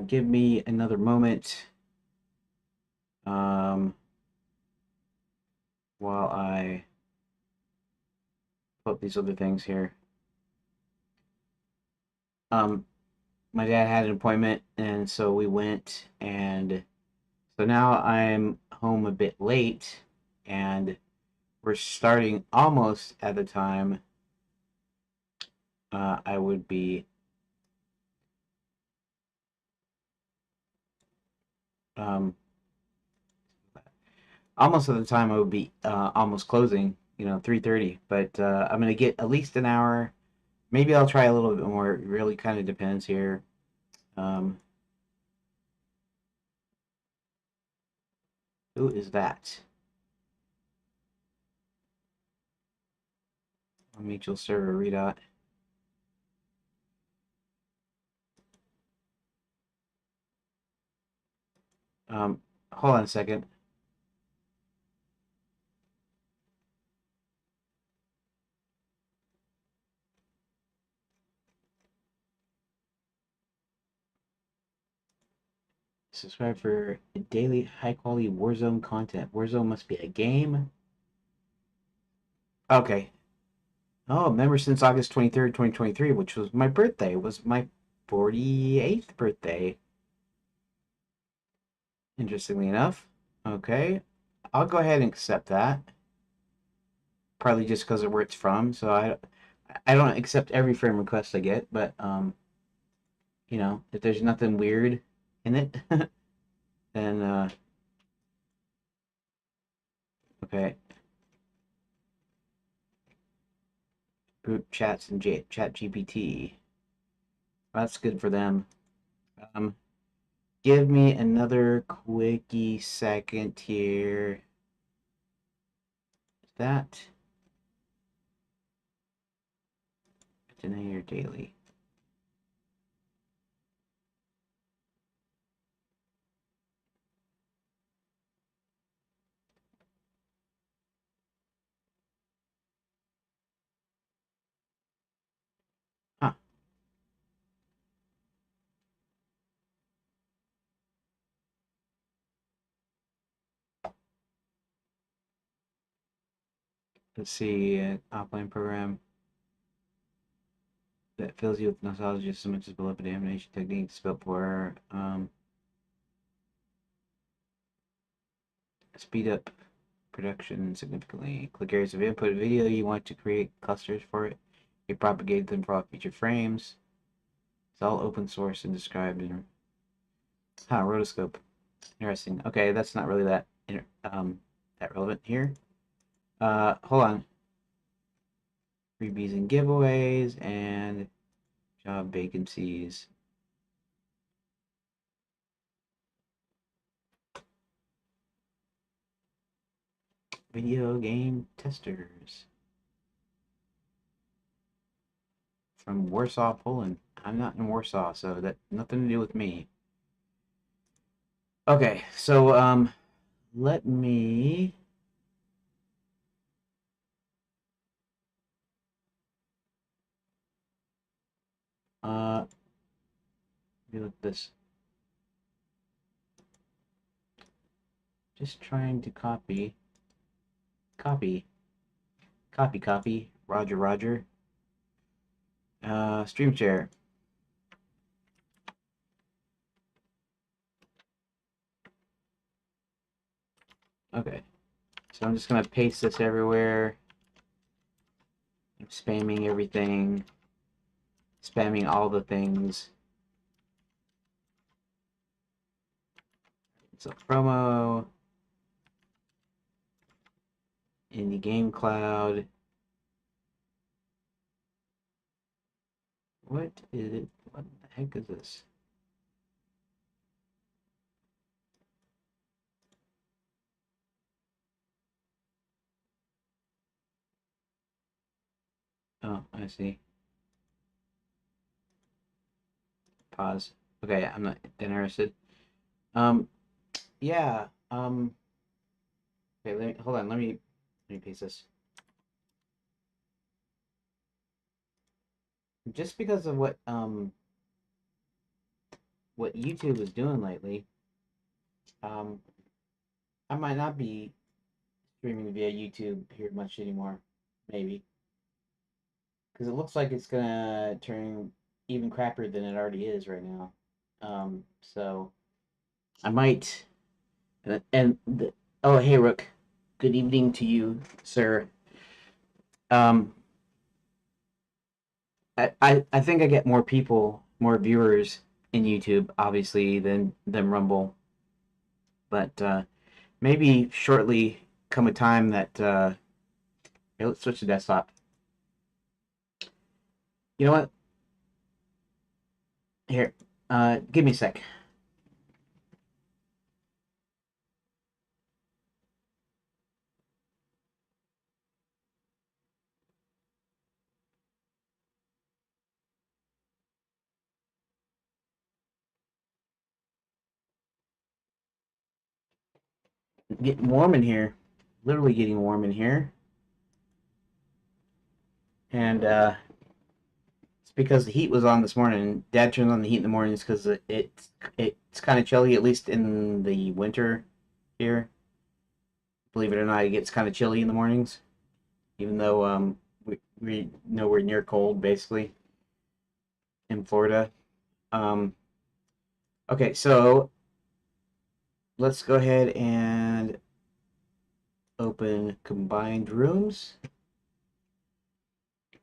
Give me another moment um, while I put these other things here. Um, my dad had an appointment, and so we went, and so now I'm home a bit late, and we're starting almost at the time I would be um, almost at the time I would be almost closing, 3:30. But I'm gonna get at least an hour. Maybe I'll try a little bit more. It really kind of depends here. Um, who is that? Mutual server redot. Um, Hold on a second. Subscribe for daily high quality Warzone content. Warzone must be a game. Okay. Oh, member since August 23rd, 2023, which was my birthday. It was my 48th birthday. Interestingly enough. Okay. I'll go ahead and accept that. Partly just because of where it's from. So I don't accept every friend request I get, but if there's nothing weird in it, then okay. Group chats and chat GPT. That's good for them. Um, Give me another quickie second here. That deny your daily. Huh. Let's see. Offline program that fills you with nostalgia so much as beloved animation techniques built for speed up production significantly. Click areas of input video you want to create clusters for it. You propagate them for all feature frames. It's all open source and described in rotoscope. Interesting. Okay, that's not really that relevant here. Hold on. Freebies and giveaways and job vacancies. Video game testers from Warsaw, Poland. I'm not in Warsaw, so that nothing to do with me. Okay, so let me uh do this. Just trying to copy, copy. Roger, Roger. Stream share. Okay, so I'm just gonna paste this everywhere. I'm spamming everything, spamming all the things. It's a promo in the game cloud. What is it? What the heck is this? Oh, I see. Pause. Okay, I'm not interested. Um, yeah. Okay, hold on. Let me paste this. Just because of what what YouTube is doing lately. Um, I might not be streaming via YouTube here much anymore, maybe, because it looks like it's gonna turn even crappier than it already is right now. So I might. Oh, hey, Rook. Good evening to you, sir. Um, I think I get more people, more viewers in YouTube, obviously, than Rumble. But maybe shortly come a time that here, let's switch to desktop. You know what? Here, give me a sec. Getting warm in here. Literally getting warm in here. And it's because the heat was on this morning. Dad turns on the heat in the mornings because it's kind of chilly, at least in the winter here. Believe it or not, it gets kind of chilly in the mornings, even though we know we're near cold basically in Florida. Um, okay, so let's go ahead and open combined rooms.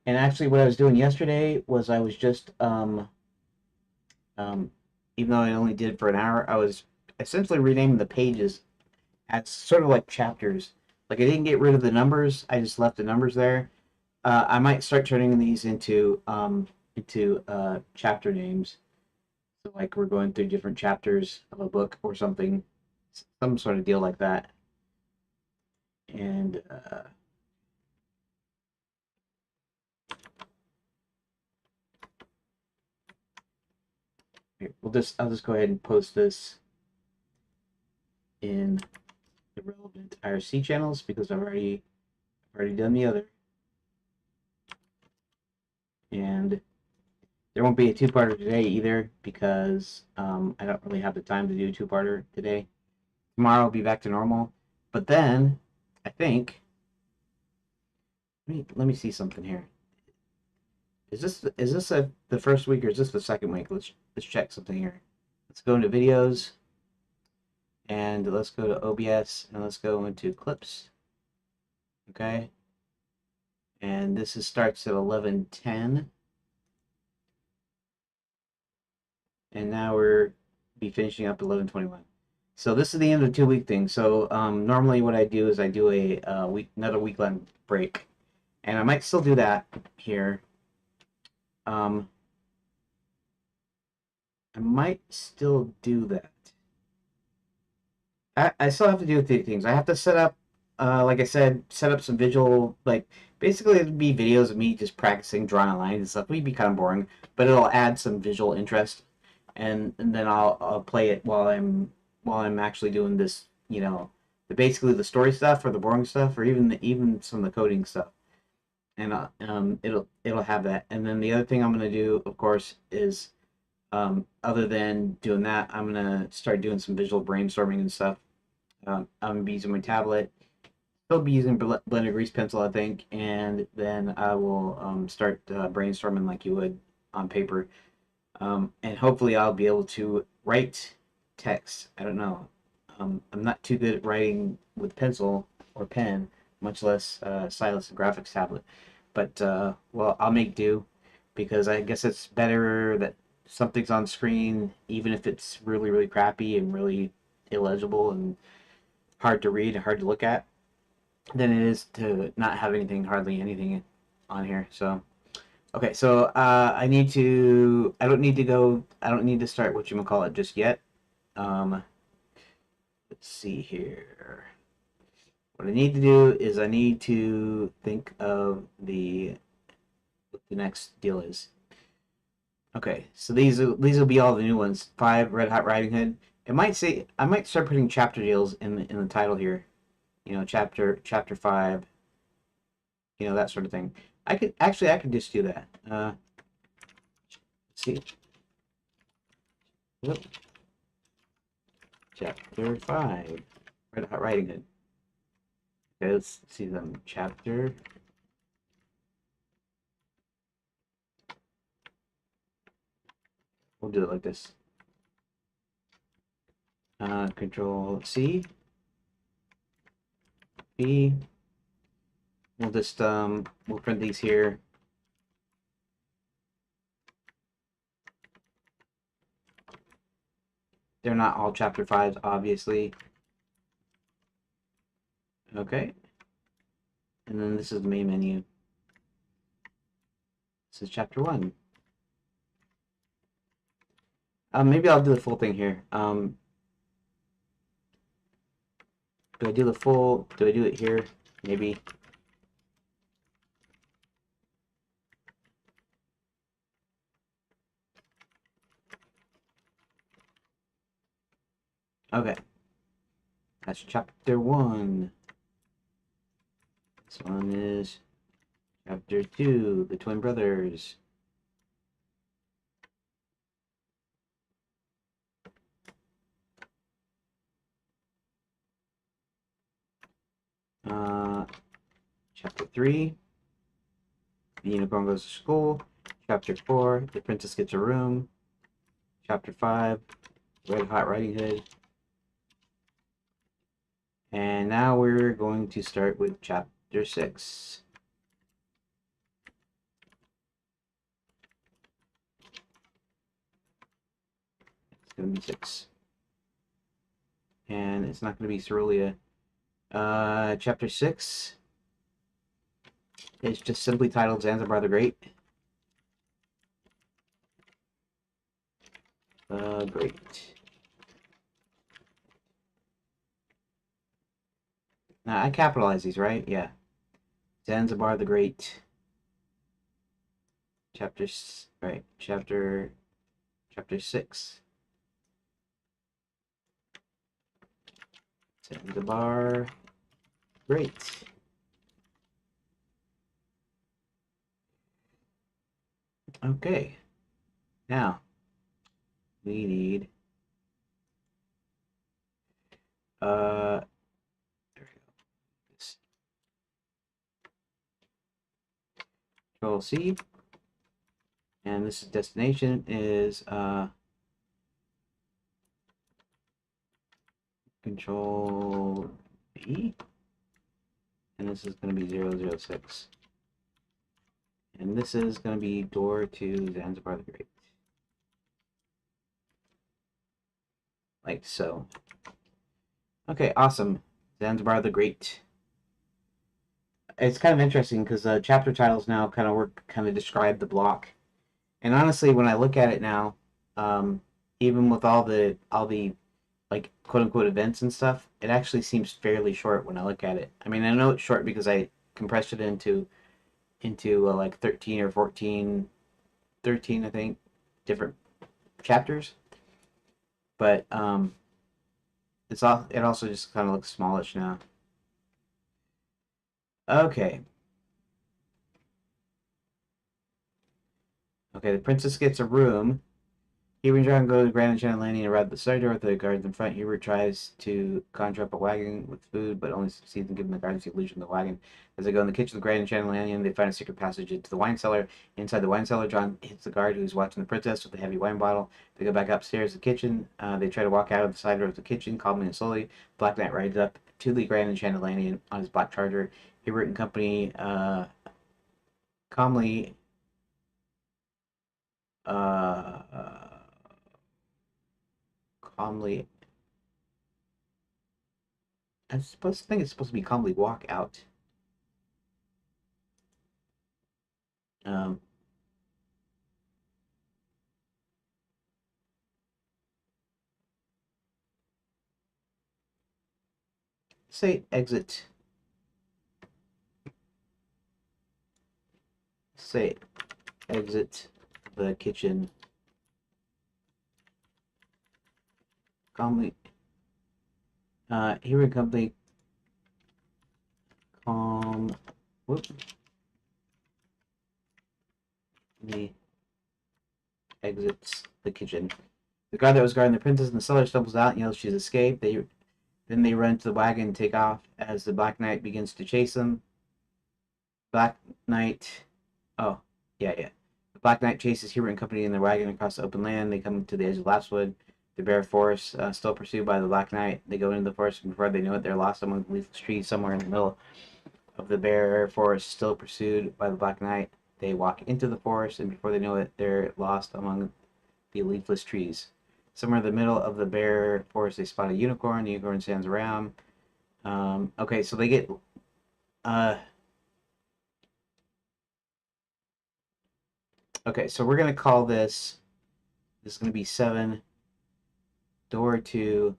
And actually, what I was doing yesterday was I was just um, even though I only did it for an hour, I was essentially renaming the pages as sort of like chapters. Like I didn't get rid of the numbers; I just left the numbers there. I might start turning these into chapter names. So like we're going through different chapters of a book or something, some sort of deal like that. And here, I'll just go ahead and post this in the relevant IRC channels because I've already done the other. And there won't be a two-parter today either because I don't really have the time to do a two-parter today. Tomorrow I'll be back to normal, but then I think let me see something here. Is this the first week or is this the second week? Let's check something here. Let's go into videos and let's go to OBS and let's go into clips. Okay, and starts at 11:10, and now we're be finishing up 11:21. So this is the end of the 2 week thing. So normally what I do is I do a another week long break, and I might still do that here. Um, I might still do that. I still have to do a few things. I have to set up, like I said, set up some visual, like basically it'd be videos of me just practicing drawing lines and stuff. It'd be kind of boring, but it'll add some visual interest, and then I'll play it while I'm actually doing this, basically the story stuff or the boring stuff or even some of the coding stuff. And it'll have that. And then the other thing I'm gonna do, of course, is other than doing that, I'm gonna start doing some visual brainstorming and stuff. I'm gonna be using my tablet. Still be using Blender Grease Pencil, I think, and then I will start brainstorming like you would on paper. And hopefully, I'll be able to write text. I don't know. I'm not too good at writing with pencil or pen, much less stylus and graphics tablet. But well, I'll make do because I guess it's better that something's on screen, even if it's really, really crappy and really illegible and hard to read and hard to look at, than it is to not have anything, hardly anything on here. So, okay, so I don't need to start what you call it just yet. Um, let's see here. What I need to do is I need to think of what the next deal is. Okay, so these will be all the new ones. 5 Red Hot Riding Hood. I might start putting chapter deals in the title here. Chapter 5, that sort of thing. I could just do that. Let's see. Yep. Chapter 5. Red Hot Riding Hood. Okay, let's see them. Chapter. We'll do it like this. Control C. B. We'll just, we'll print these here. They're not all chapter 5s, obviously. Okay. And then this is the main menu. This is chapter 1. Maybe I'll do the full thing here. Do I do the full? Do I do it here? Maybe. Okay. That's chapter 1. This one is chapter 2, the twin brothers. Chapter 3, the unicorn goes to school. Chapter 4, the princess gets a room. Chapter 5, Red Hot Riding Hood. And now we're going to start with chapter 6. It's going to be 6. And it's not going to be Cerulean. Chapter 6 is just simply titled Zanzibar the Great. Great. Now, I capitalize these, right? Yeah. Zanzibar the Great. Chapter 6. Zanzibar Great. Okay. Now, we need there we go. This. Control C. And this destination is Control B. And this is going to be 006. And this is going to be door to Zanzibar the Great. Like so. Okay, awesome. Zanzibar the Great. It's kind of interesting because chapter titles now kind of describe the block. And honestly, when I look at it now, even with all the like quote unquote events and stuff, it actually seems fairly short when I look at it. I mean, I know it's short because I compressed it into like 13 or 14, 13 I think, different chapters. But it also just kind of looks smallish now. Okay. Okay, the princess gets a room. Hubert and John go to Grand Enchanted Landing and arrive at the side door with the guards in front. Hubert tries to conjure up a wagon with food, but only succeeds in giving the guards the illusion of the wagon. As they go in the kitchen of the Grand Enchanted Landing, they find a secret passage into the wine cellar. Inside the wine cellar, John hits the guard who's watching the princess with a heavy wine bottle. They go back upstairs to the kitchen. They try to walk out of the side door of the kitchen, calmly and slowly. Black Knight rides up to the Grand Enchanted Landing on his black charger. Hubert and company calmly calmly. I think it's supposed to be calmly walk out. Um, say exit. Say exit the kitchen calmly. Here in company calm. Whoop. He exits the kitchen. The guard that was guarding the princess in the cellar stumbles out and yells she's escaped. Then they run to the wagon and take off as the Black Knight begins to chase them. Black Knight. Oh, yeah. The Black Knight chases Hubert and company in their wagon across the open land. They come to the edge of Lapswood, the bare forest, still pursued by the Black Knight. They go into the forest, and before they know it, they're lost among the leafless trees somewhere in the middle of the bare forest, still pursued by the Black Knight. They walk into the forest, and before they know it, they're lost among the leafless trees. Somewhere in the middle of the bare forest, they spot a unicorn. The unicorn stands around. Okay, so they get. Okay, so we're gonna call this. This is gonna be 7. Door to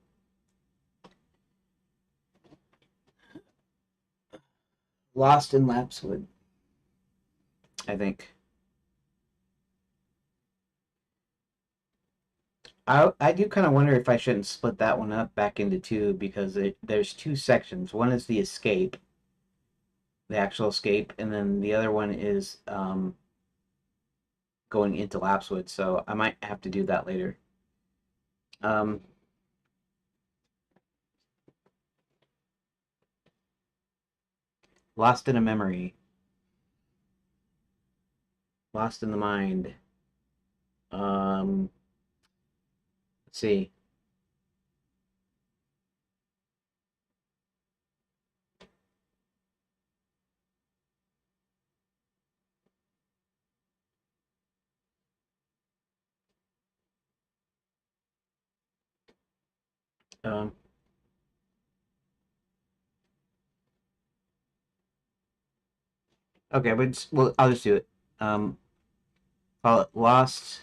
Lost in Lapswood, I think. I do kind of wonder if I shouldn't split that one up back into two because there's 2 sections. One is the escape, the actual escape, and then the other one is going into Lapswood. So I might have to do that later. Um, Lost in a Memory, Lost in the Mind. Let's see. Um, okay, but well, I'll just do it. Um, call it Lost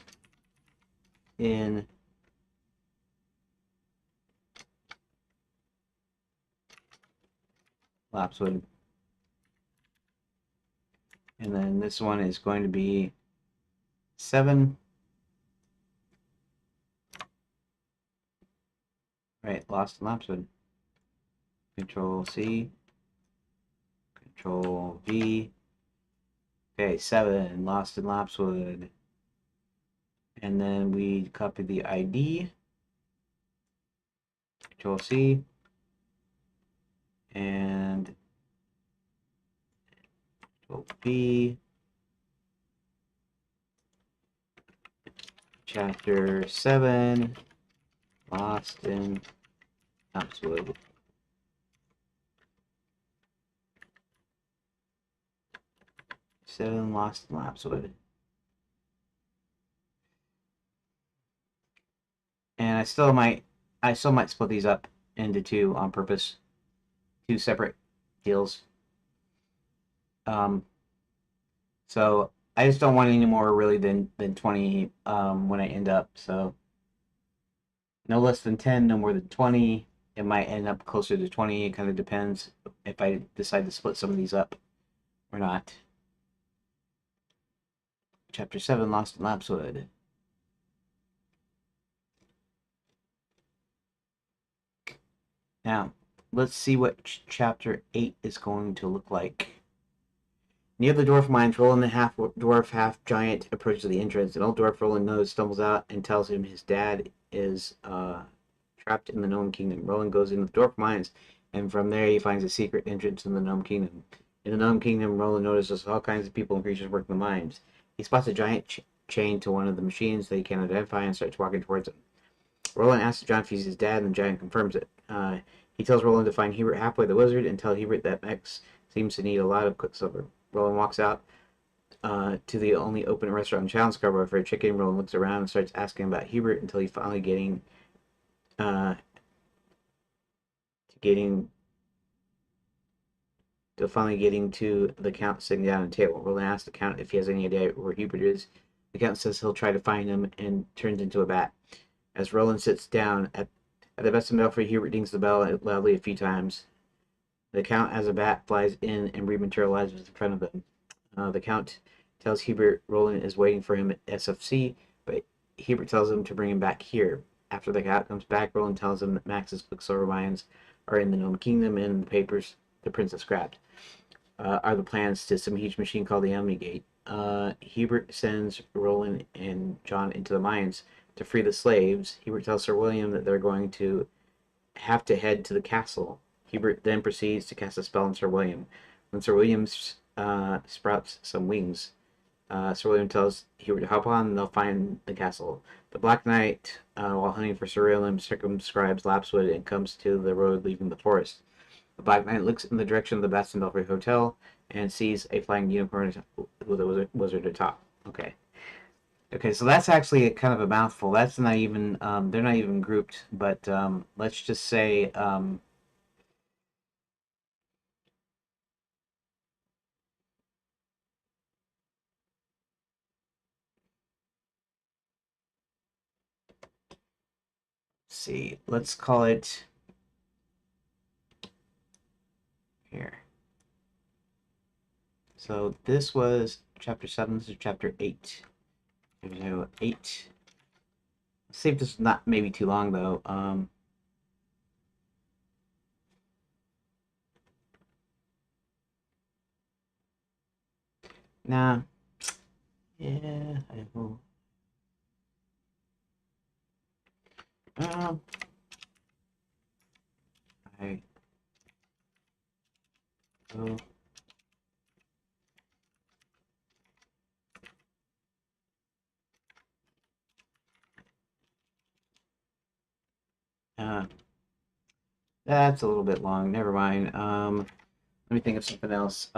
in Lapswood. And then this one is going to be 7. Right, Lost in Lapswood. Control C, Control V. Okay, 7, Lost in Lapswood. And then we copy the ID, Control C, and Control V. Chapter 7, Lost in Lapswood. Lost in Lapswood. And I still might split these up into 2 on purpose. 2 separate deals. So I just don't want any more really than 20 when I end up. So no less than 10, no more than 20. It might end up closer to 20. It kind of depends if I decide to split some of these up or not. Chapter 7, Lost in Lapswood. Now, let's see what Chapter 8 is going to look like. Near the dwarf mines, Roland the half-dwarf, half-giant approaches the entrance. An old dwarf Roland knows stumbles out and tells him his dad is trapped in the Gnome Kingdom. Roland goes into the dwarf mines, and from there he finds a secret entrance in the Gnome Kingdom. In the Gnome Kingdom, Roland notices all kinds of people and creatures working the mines. He spots a giant chain to one of the machines that he can't identify and starts walking towards it. Roland asks the giant if he's his dad, and the giant confirms it. He tells Roland to find Hubert halfway the wizard and tell Hubert that Max seems to need a lot of quicksilver. Roland walks out to the only open restaurant in town, Scarborough Fried Chicken. Roland looks around and starts asking about Hubert until he finally uh, getting to the Count sitting down at a table. Roland asks the Count if he has any idea where Hubert is. The Count says he'll try to find him and turns into a bat. As Roland sits down at the best of belfry, Hubert dings the bell loudly a few times. The Count, as a bat, flies in and rematerializes in front of them. The Count tells Hubert Roland is waiting for him at SFC, but Hubert tells him to bring him back here. After the Count comes back, Roland tells him that Max's quicksilver mines are in the Gnome Kingdom, and the papers the princess grabbed are the plans to some huge machine called the Omni Gate. Hubert sends Roland and John into the mines to free the slaves. Hubert tells Sir William that they're going to have to head to the castle. Hubert then proceeds to cast a spell on Sir William. When Sir William sprouts some wings, Sir William tells Hubert to hop on and they'll find the castle. The Black Knight, while hunting for Sir William, circumscribes Lapswood and comes to the road leaving the forest. The Black Knight looks in the direction of the Bastion Belfry Hotel and sees a flying unicorn with a wizard atop. Okay. Okay, so that's actually kind of a mouthful. That's not even, they're not even grouped, but let's just say, see, let's call it here. So this was chapter 7, this is chapter 8. So 8. Let's see if this is not maybe too long though. Nah. Yeah, I will. Um, I will. Uh, that's a little bit long. Never mind. Let me think of something else.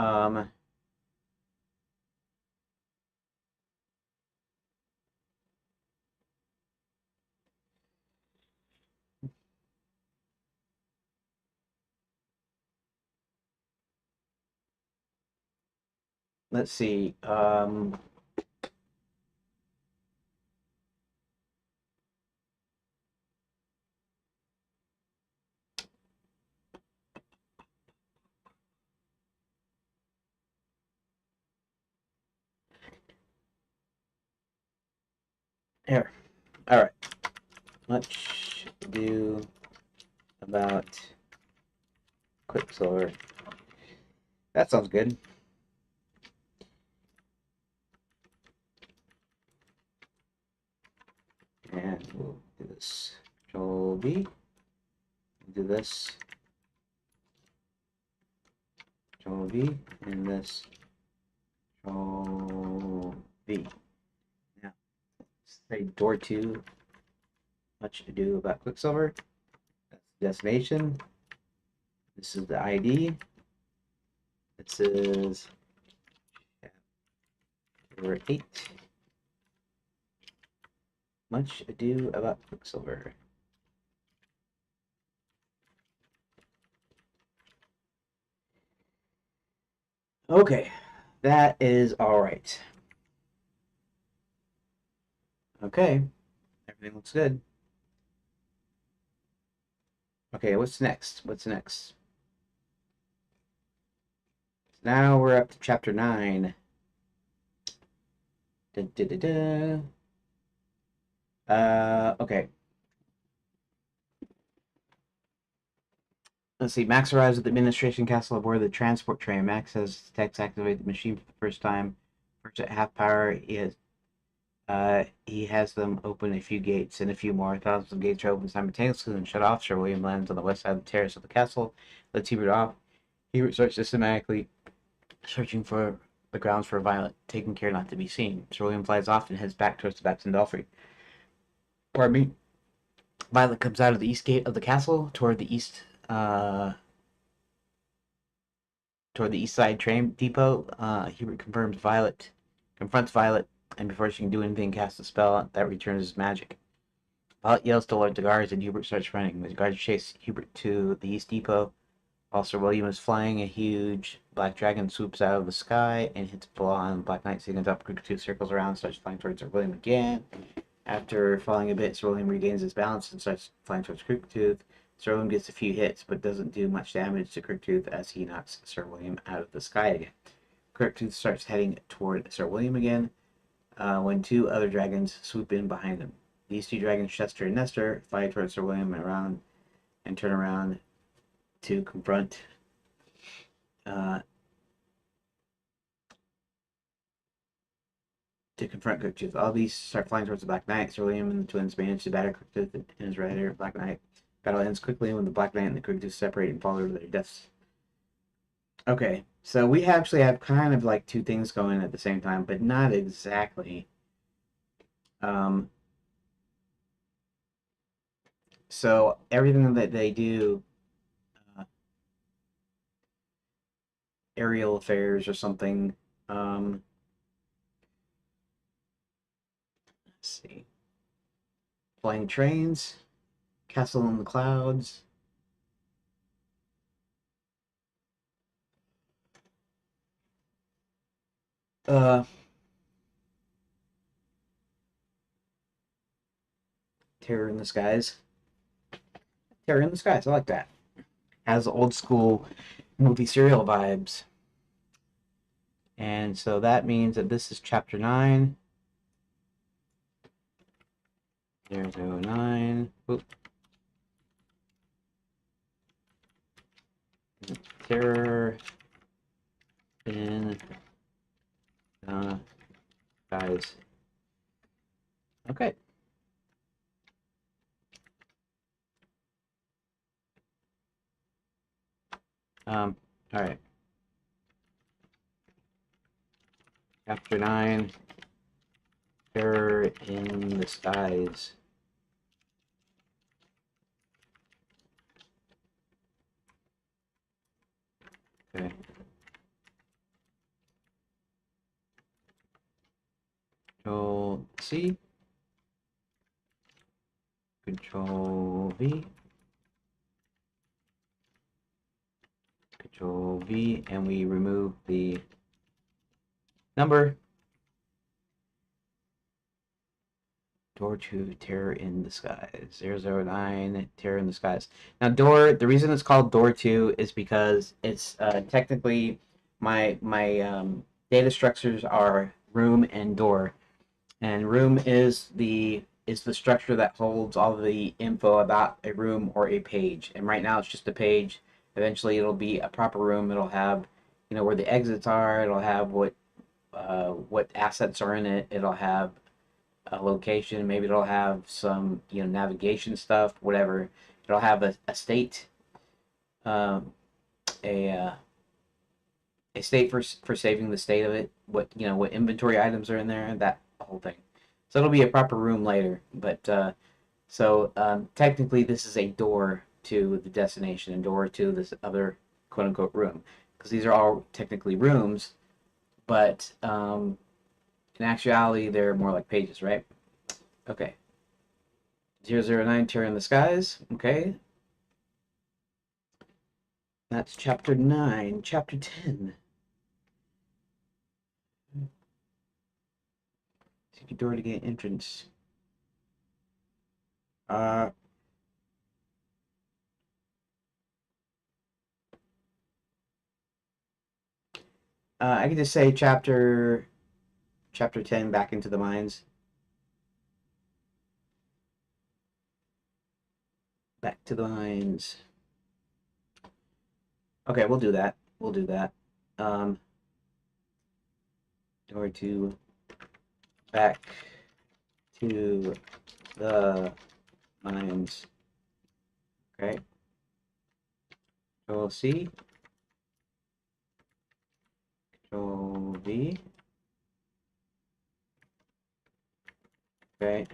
Let's see. Here. All right. Much ado about Quicksilver. That sounds good. And we'll do this. Control B. Do this. Control V. And this. Control V. Now, say door 2. Much ado about Quicksilver. That's the destination. This is the ID. This is chapter 8. Much ado about Quicksilver. Okay, that is all right. Okay, everything looks good. Okay, what's next? What's next? Now we're up to chapter 9. Da, da, da, da. Okay. Let's see. Max arrives at the administration castle aboard the transport train. Max has Tex activate the machine for the first time. First at half power, he has them open a few gates and a few more. Thousands of gates are opened simultaneously and shut off. Sir William lands on the west side of the terrace of the castle. Lets Hubert off. Hubert starts systematically searching for the grounds for Violet, taking care not to be seen. Sir William flies off and heads back towards the Baxton Belfry. Pardon me. Violet comes out of the east gate of the castle toward the east side train depot. Hubert confronts Violet, and before she can do anything, casts a spell that returns his magic. Violet yells to alert the guards, and Hubert starts running. The guards chase Hubert to the east depot. While Sir William is flying, a huge black dragon swoops out of the sky and hits Blah, and Black Knight sitting on top of Crooked circles around, starts flying towards Sir William again. After falling a bit, Sir William regains his balance and starts flying towards Crooktooth. Sir William gets a few hits, but doesn't do much damage to Crooktooth as he knocks Sir William out of the sky again. Crooktooth starts heading toward Sir William again when two other dragons swoop in behind him. These two dragons, Chester and Nestor, fly towards Sir William and turn around to confront to confront Crooktooth. All these start flying towards the Black Knight. Sir William and the twins manage to batter Crooktooth and his rider, Black Knight. Battle ends quickly when the Black Knight and the Crooktooth separate and fall to their deaths. Okay, so we actually have kind of like two things going at the same time, but not exactly. So everything that they do, uh, aerial affairs or something. Let's see. Flying trains, castle in the clouds. Uh, Terror in the Skies. Terror in the Skies. I like that. Has old school movie serial vibes. And so that means that this is chapter 9. 009. Oop. Terror in Skies. Okay. All right. Chapter 9. Terror in the Skies. Okay. Control C. Control V. Control V, and we remove the number. Door 2, Terror in the Skies. 009, Terror in the Skies. Now, the reason it's called Door 2 is because it's technically my data structures are room and door. And room is the structure that holds all the info about a room or a page. And right now it's just a page. Eventually it'll be a proper room. It'll have, where the exits are. It'll have what assets are in it. It'll have a location. Maybe it'll have some navigation stuff, whatever. It'll have a state, um, a state for saving the state of it. What inventory items are in there, that whole thing. So it'll be a proper room later. But technically, this is a door to the destination, a door to this other quote unquote room, because these are all technically rooms, but in actuality, they're more like pages, right? Okay. 009, Terror in the Skies. Okay. That's chapter 9. Chapter 10. Secret door to gain entrance. I could just say chapter 10, Back into the Mines. Back to the Mines. Okay, we'll do that. We'll do that. Door to back to the mines. Okay. Control C. Control V. Okay.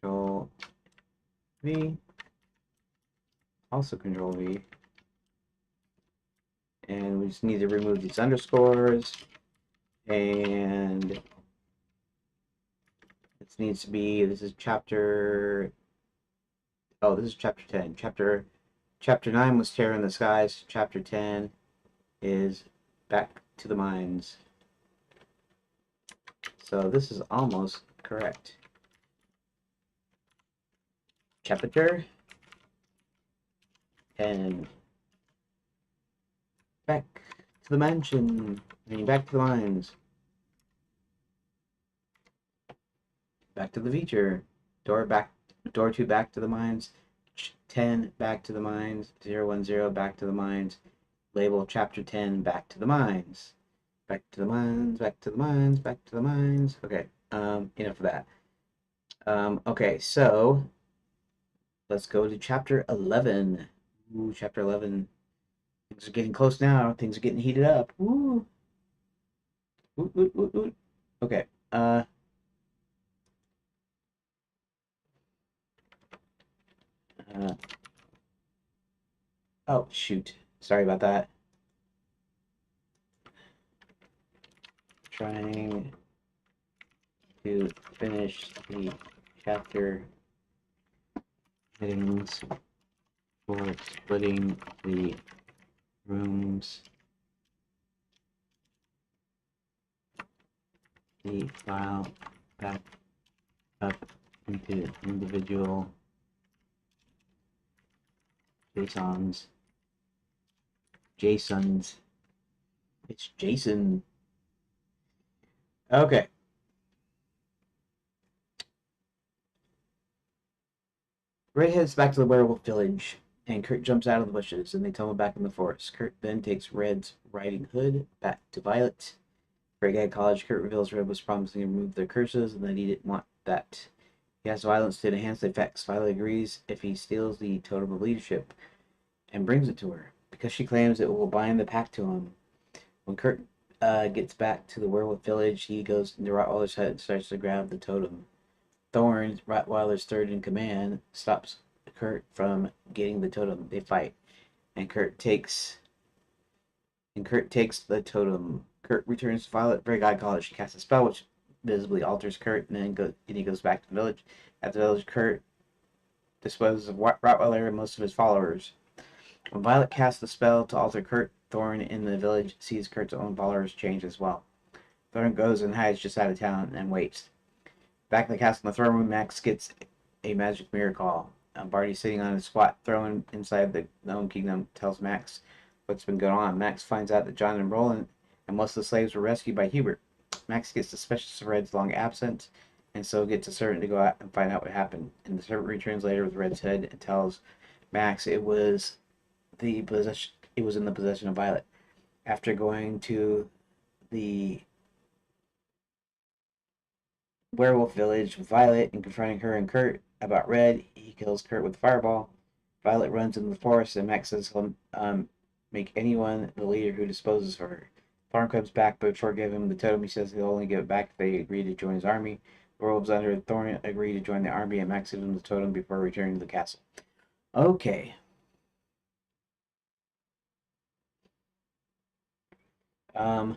Control V. Also Control V. And we just need to remove these underscores. And this needs to be, this is chapter, oh, this is chapter 10. Chapter 9 was Terror in the Skies. Chapter 10 is Back to the Mines. So this is almost correct. Chapter 10. Back to the mansion. I mean, back to the mines. Back to the feature. Door 2 back to the mines. 10 back to the mines. 010 back to the mines. Label chapter 10 back to the mines. Back to the mines, back to the mines, back to the mines. Okay, enough of that. Okay, so let's go to chapter 11. Ooh, chapter 11. Things are getting close now. Things are getting heated up. Woo. Ooh, ooh, ooh, ooh. Okay. Uh, oh, shoot. Sorry about that. Trying to finish the chapter headings for splitting the rooms. The file back up into individual JSONs. JSONs. It's Jason. Okay. Ray heads back to the werewolf village, and Kurt jumps out of the bushes, and they tumble back in the forest. Kurt then takes Red's riding hood back to Violet. Greg at college, Kurt reveals Red was promising to remove their curses, and that he didn't want that. He asks Violet to enhance the effects. Violet agrees if he steals the totem of leadership and brings it to her, because she claims it will bind the pack to him. When Kurt gets back to the werewolf village, he goes into Rottweiler's hut and starts to grab the totem. Thorn, Rottweiler's third in command, stops Kurt from getting the totem. They fight, and Kurt takes the totem. Kurt returns to Violet. Very God College. She casts a spell which visibly alters Kurt, and he goes back to the village. At the village, Kurt disposes of Rottweiler and most of his followers. When Violet casts the spell to alter Kurt, Thorn in the village sees Kurt's own followers change as well. Thorn goes and hides just out of town and waits. Back in the castle in the throne room, Max gets a magic mirror call. Barty, sitting on a squat throne inside the Gnome Kingdom, tells Max what's been going on. Max finds out that John and Roland and most of the slaves were rescued by Hubert. Max gets suspicious of Red's long absence, and so gets a servant to go out and find out what happened. And the servant returns later with Red's head and tells Max it was in the possession of Violet. After going to the werewolf village with Violet and confronting her and Kurt about Red, he kills Kurt with a fireball. Violet runs into the forest, and Max says he'll make anyone the leader who disposes of her. Thorn comes back, but before giving him the totem, he says he'll only give it back if they agree to join his army. The werewolves under Thorn agree to join the army, and Max gives him the totem before returning to the castle. Okay. Um,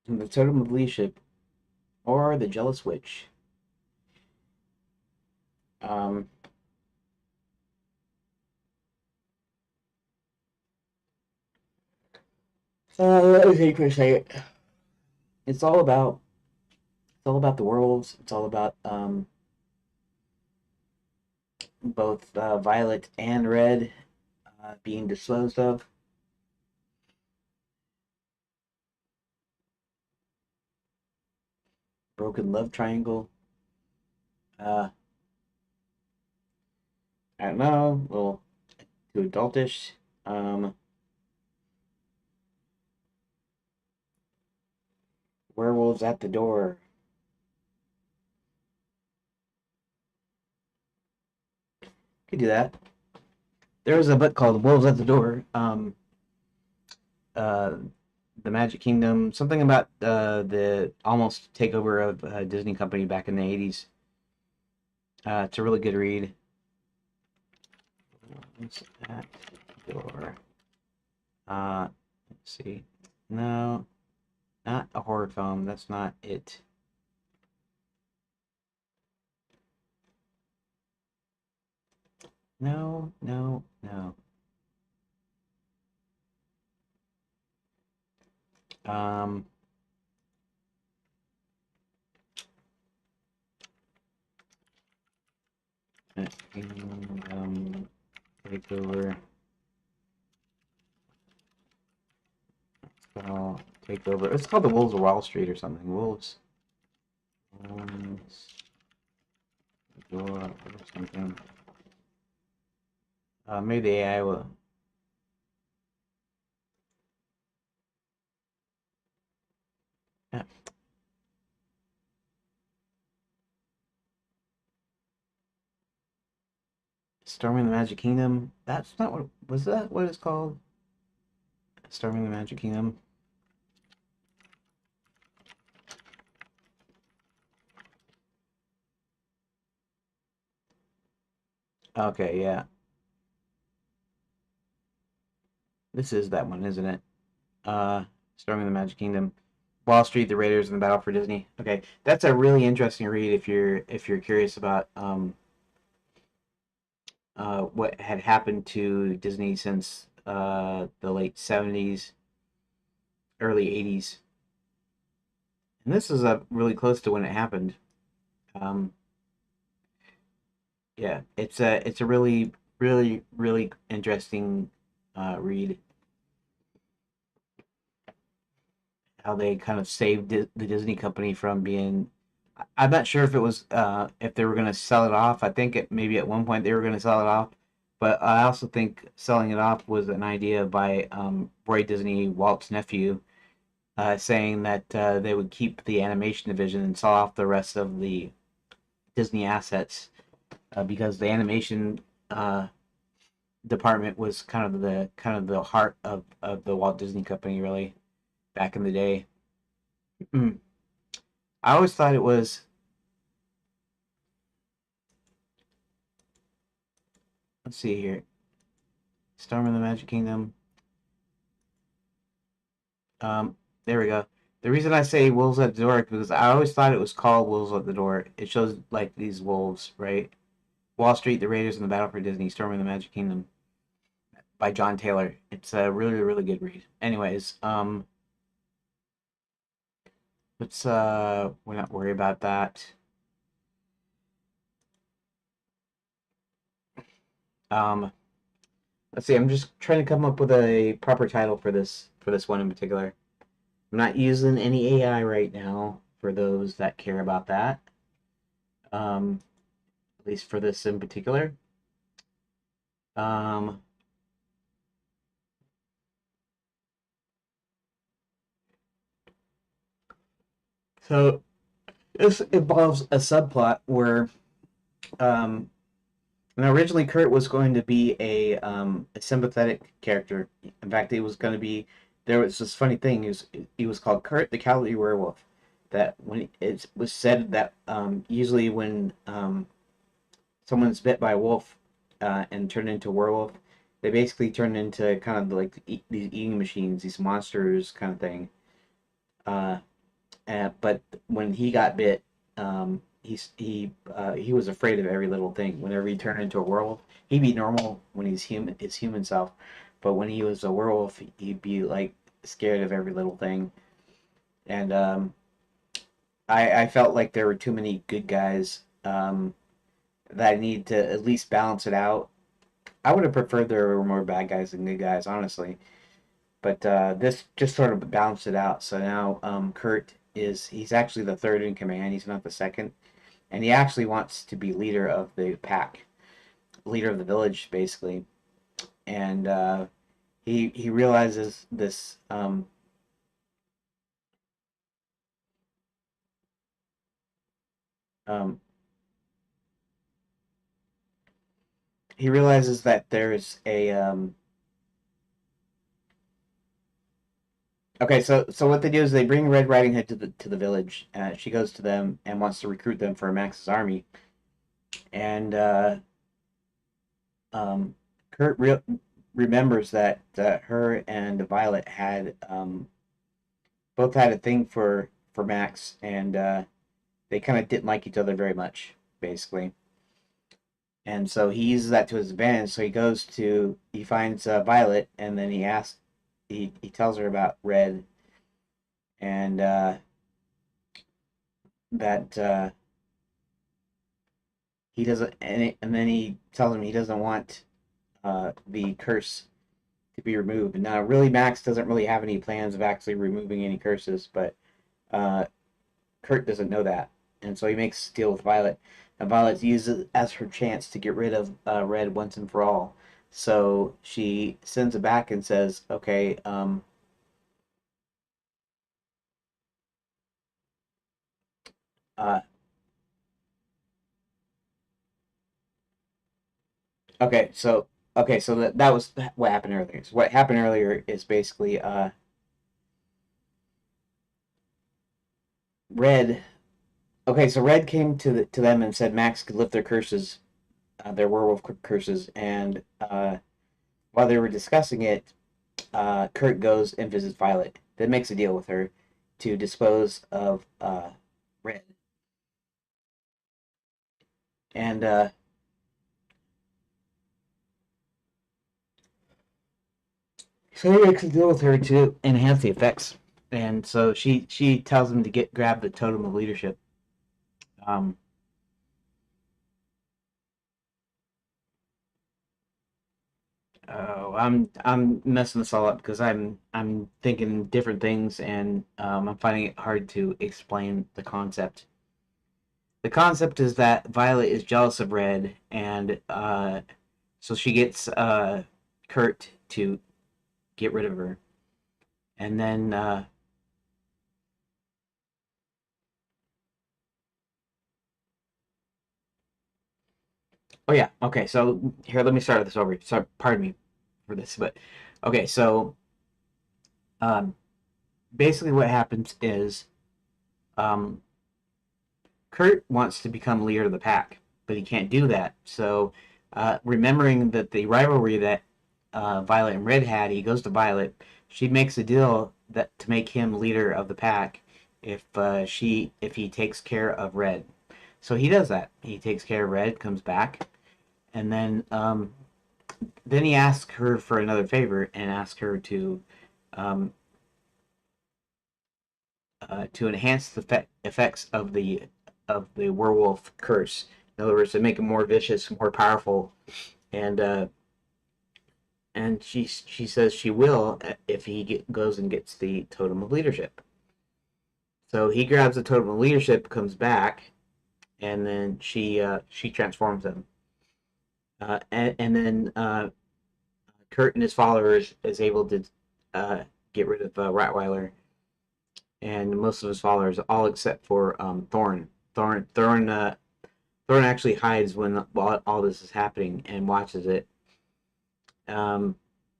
the totem of leadership, or the jealous witch. Um, let me think for a second. It's all about the werewolves. It's all about both Violet and Red being disposed of. Broken love triangle. Uh, I don't know. A little too adultish. Um, Werewolves at the door. Could do that. There was a book called Wolves at the Door. Uh, the Magic Kingdom. Something about the almost takeover of Disney Company back in the 80s. It's a really good read. Wolves at the door. Let's see. No, not a horror film. That's not it. No, no, no. Um, takeover. Takeover. It's called the Wolves of Wall Street or something. Wolves door or something. Maybe the AI will. Yeah. Storming the Magic Kingdom. That's not what was that what it's called? Storming the Magic Kingdom. Okay, yeah. This is that one, isn't it? Uh, Storming the Magic Kingdom. Wall Street, the Raiders, and the Battle for Disney. Okay, that's a really interesting read if you're curious about what had happened to Disney since the late 70s, early 80s. And this is really close to when it happened. Um, yeah, it's a really interesting read. How they kind of saved the Disney company from being. I'm not sure if it was if they were going to sell it off. I think maybe at one point they were going to sell it off, but I also think selling it off was an idea by Roy Disney, Walt's nephew, saying that they would keep the animation division and sell off the rest of the Disney assets because the animation uh, department was kind of the heart of the Walt Disney Company, really, back in the day. I always thought it was. Let's see here. Storm in the Magic Kingdom. Um, there we go. The reason I say wolves at the door is because I always thought it was called Wolves at the Door. It shows like these wolves, right? Wall Street, the Raiders, and the Battle for Disney, Storm in the Magic Kingdom by John Taylor. It's a really good read. Anyways, let's we're not worry about that. Um, let's see. I'm just trying to come up with a proper title for this one in particular. I'm not using any AI right now for those that care about that. Um, at least for this in particular. Um, so this involves a subplot where um, now originally Kurt was going to be a sympathetic character. In fact, he was going to be there was this funny thing. He was called Kurt the Cowardly Werewolf. That when it was said that usually when someone's bit by a wolf and turned into a werewolf, they basically turn into kind of like these eating machines, these monsters kind of thing. Uh, but when he got bit, he was afraid of every little thing. Whenever he turned into a werewolf, he'd be normal when he's human, his human self, but when he was a werewolf, he'd be like scared of every little thing. And I felt like there were too many good guys that I need to at least balance it out. I would have preferred there were more bad guys than good guys, honestly. But this just sort of balanced it out. So now Kurt he's actually the third in command. He's not the second, and he actually wants to be leader of the pack, leader of the village, basically. And he realizes this. Um, he realizes that there's a okay. So what they do is they bring Red Riding Hood to the village. She goes to them and wants to recruit them for Max's army, and um, Kurt remembers that her and Violet had both had a thing for Max, and they kind of didn't like each other very much, basically. And so he uses that to his advantage. So he finds Violet, and then he tells her about Red, and that he doesn't, and then he tells him he doesn't want the curse to be removed. Now, really, Max doesn't really have any plans of actually removing any curses, but uh, Kurt doesn't know that, and so he makes a deal with Violet. And Violet uses it as her chance to get rid of Red once and for all. So she sends it back and says, "Okay, uh, okay, so that was what happened earlier. So what happened earlier is basically Red. Okay, so Red came to them and said Max could lift their curses, their werewolf curses, and while they were discussing it, Kurt goes and visits Violet. Then makes a deal with her to dispose of Red, and so he makes a deal with her to enhance the effects. And so she tells him to grab the totem of leadership. Um, I'm messing this all up because I'm thinking different things, and I'm finding it hard to explain the concept. The concept is that Violet is jealous of Red, and so she gets Kurt to get rid of her, and then oh yeah, okay. So here, let me start this over. Sorry, pardon me for this, but okay. So um, basically, what happens is um, Kurt wants to become leader of the pack, but he can't do that. So remembering that the rivalry that Violet and Red had, he goes to Violet. She makes a deal that to make him leader of the pack if he takes care of Red. So he does that. He takes care of Red, comes back, and then he asks her for another favor and asks her um, to enhance the effects of the werewolf curse. In other words, to make him more vicious, more powerful, and she says she will if goes and gets the totem of leadership. So he grabs the totem of leadership, comes back, and then she transforms him. And then Kurt and his followers is able to get rid of Rottweiler and most of his followers, all except for Thorn. Thorn actually hides when all this is happening and watches it. Um,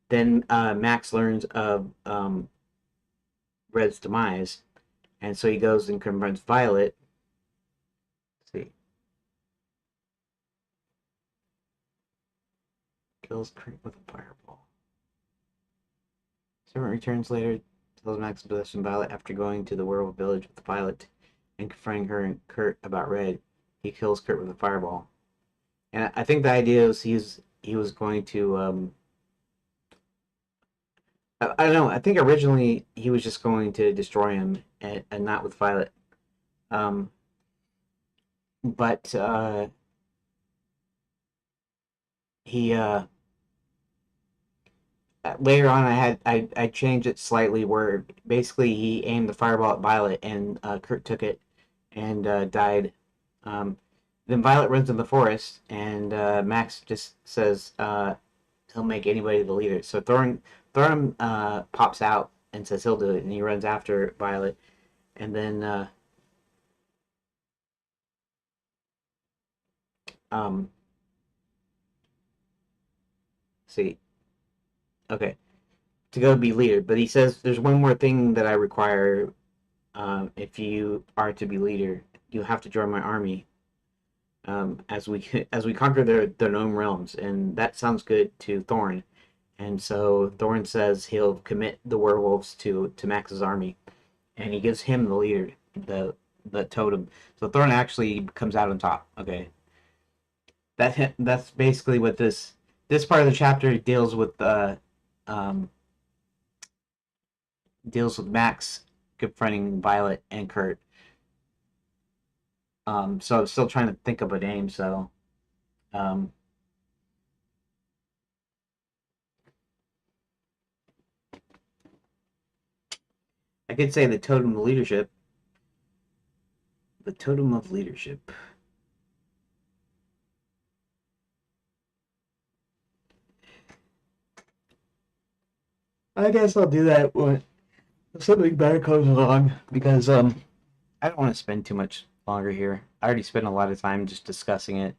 then Max learns of Red's demise, and so he goes and confronts Violet. Let's see, kills Kurt with a fireball. Servant returns later, tells Max to possession Violet after going to the werewolf village with Violet and confronting her and Kurt about Red. He kills Kurt with a fireball. And I think the idea is he was going to I don't know. I think originally he was just going to destroy him and not with Violet. Um, but he later on I changed it slightly where basically he aimed the fireball at Violet and Kurt took it and died. Um, then Violet runs in the forest and Max just says he'll make anybody the leader. So Thorn pops out and says he'll do it, and he runs after Violet, and then um, see, okay, to go be leader. But he says there's one more thing that I require if you are to be leader. You have to join my army as we conquer their known realms, and that sounds good to Thorn. And so Thorn says he'll commit the werewolves to Max's army, and he gives him the leader, the totem. So Thorn actually comes out on top. Okay, that's basically what this part of the chapter deals with. Um, Deals with Max confronting Violet and Kurt. So I'm still trying to think of a name. So um, I could say the totem of leadership. The totem of leadership. I guess I'll do that when something better comes along because I don't want to spend too much longer here. I already spent a lot of time just discussing it.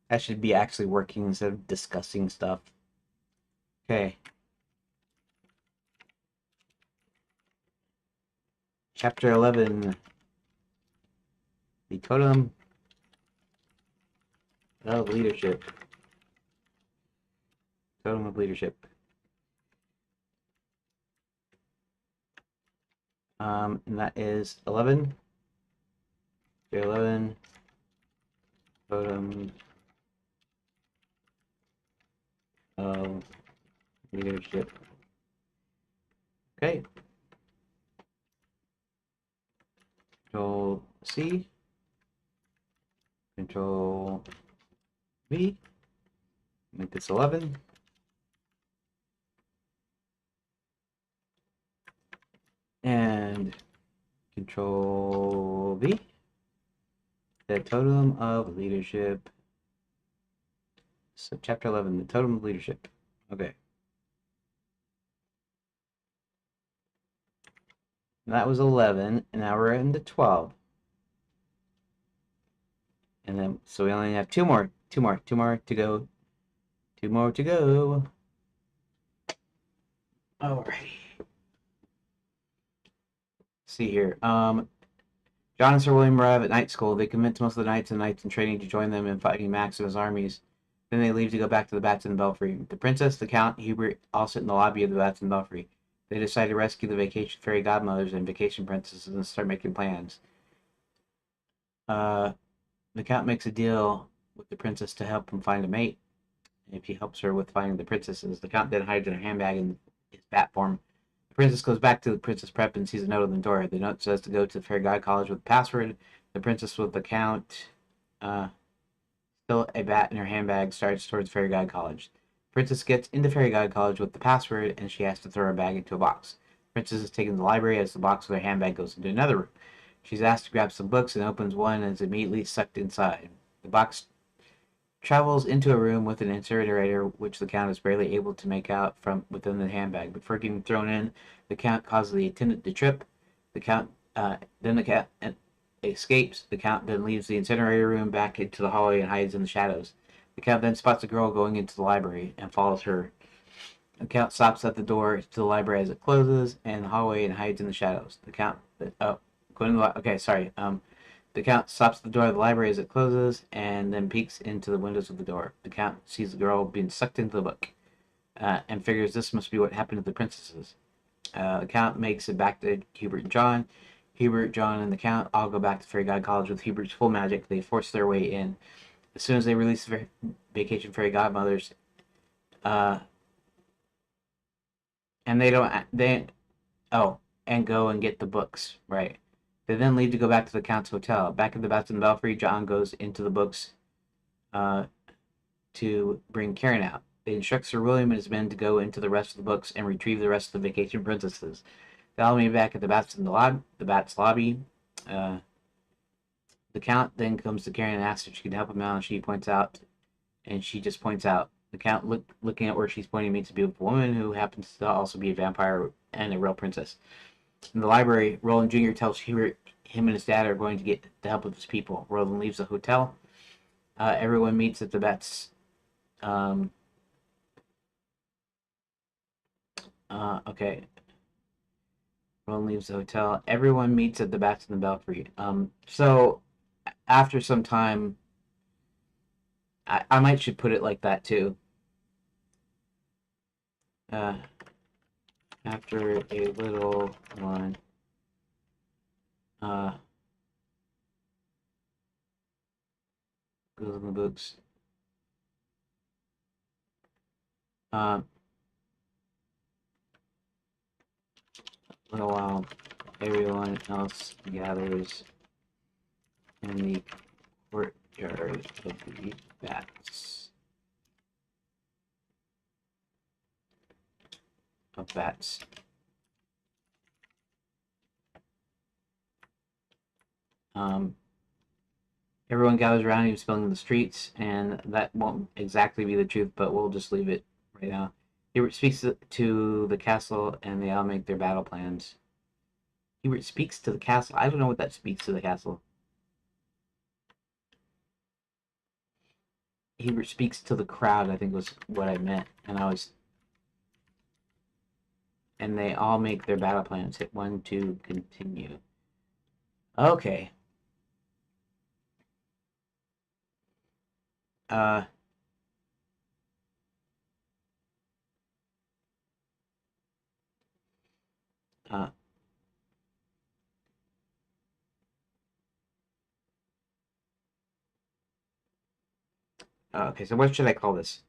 I should be actually working instead of discussing stuff. Okay. Chapter 11. The totem of leadership. Totem of leadership. And that is 11. Chapter 11. Totem of leadership. Okay. Control C. Control V. Make this 11. And Control V. The totem of leadership. So chapter 11, the totem of leadership. Okay. That was 11, and now we're into 12. And then, so we only have two more to go. Two more to go. Alrighty. See here. John and Sir William arrive at night school. They convince most of the knights in training to join them in fighting Max and his armies. Then they leave to go back to the Bats and Belfry. The princess, the count, Hubert all sit in the lobby of the Bats and Belfry. They decide to rescue the vacation fairy godmothers and vacation princesses and start making plans. The count makes a deal with the princess to help him find a mate. If he helps her with finding the princesses, the count then hides in her handbag in his bat form. The princess goes back to the princess prep and sees a note on the door. The note says to go to the fairy god college with the password. The princess with the count, still a bat in her handbag, starts towards fairy god college. The princess gets into fairy god college with the password, and she has to throw her bag into a box. The princess is taken to the library as the box with her handbag goes into another room. She's asked to grab some books and opens one and is immediately sucked inside. The box travels into a room with an incinerator, which the count is barely able to make out from within the handbag. Before getting thrown in, the count causes the attendant to trip. The count then the cat escapes. The count then leaves the incinerator room back into the hallway and hides in the shadows. The count then spots a girl going into the library and follows her. The count stops at the door to the library as it closes and the hallway and hides in the shadows. The count the count stops at the door of the library as it closes and then peeks into the windows of the door. The count sees the girl being sucked into the book and figures this must be what happened to the princesses. The count makes it back to Hubert and John. Hubert, John, and the count all go back to Fairy God College with Hubert's full magic. They force their way in. As soon as they release the vacation fairy godmothers, uh, and and go and get the books, right? They then leave to go back to the Count's hotel. Back at the Bats and Belfry, John goes into the books uh, to bring Karen out. They instruct Sir William and his men to go into the rest of the books and retrieve the rest of the vacation princesses. They all meet back at the Bats lobby. Uh, the Count then comes to Karen and asks if she can help him out, and she just points out. The Count, looking at where she's pointing, meets a beautiful woman who happens to also be a vampire and a real princess. In the library, Roland Jr. tells Hubert him and his dad are going to get the help of his people. Roland leaves the hotel. Everyone meets at the Bats. Okay. Roland leaves the hotel. Everyone meets at the Bats and the Belfry. So after some time, I might should put it like that too. After a little one, goes in the books. A little while, everyone else gathers in the courtyard of the Bats. Of Bats. Everyone gathers around him, spilling in the streets, and that won't exactly be the truth, but we'll just leave it right now. He speaks to the castle, and they all make their battle plans. He speaks to the castle. I don't know what that speaks to the castle. He speaks to the crowd, I think was what I meant, and they all make their battle plans. Hit 1 to continue. Okay. Uh. Uh. Okay. So what should I call this?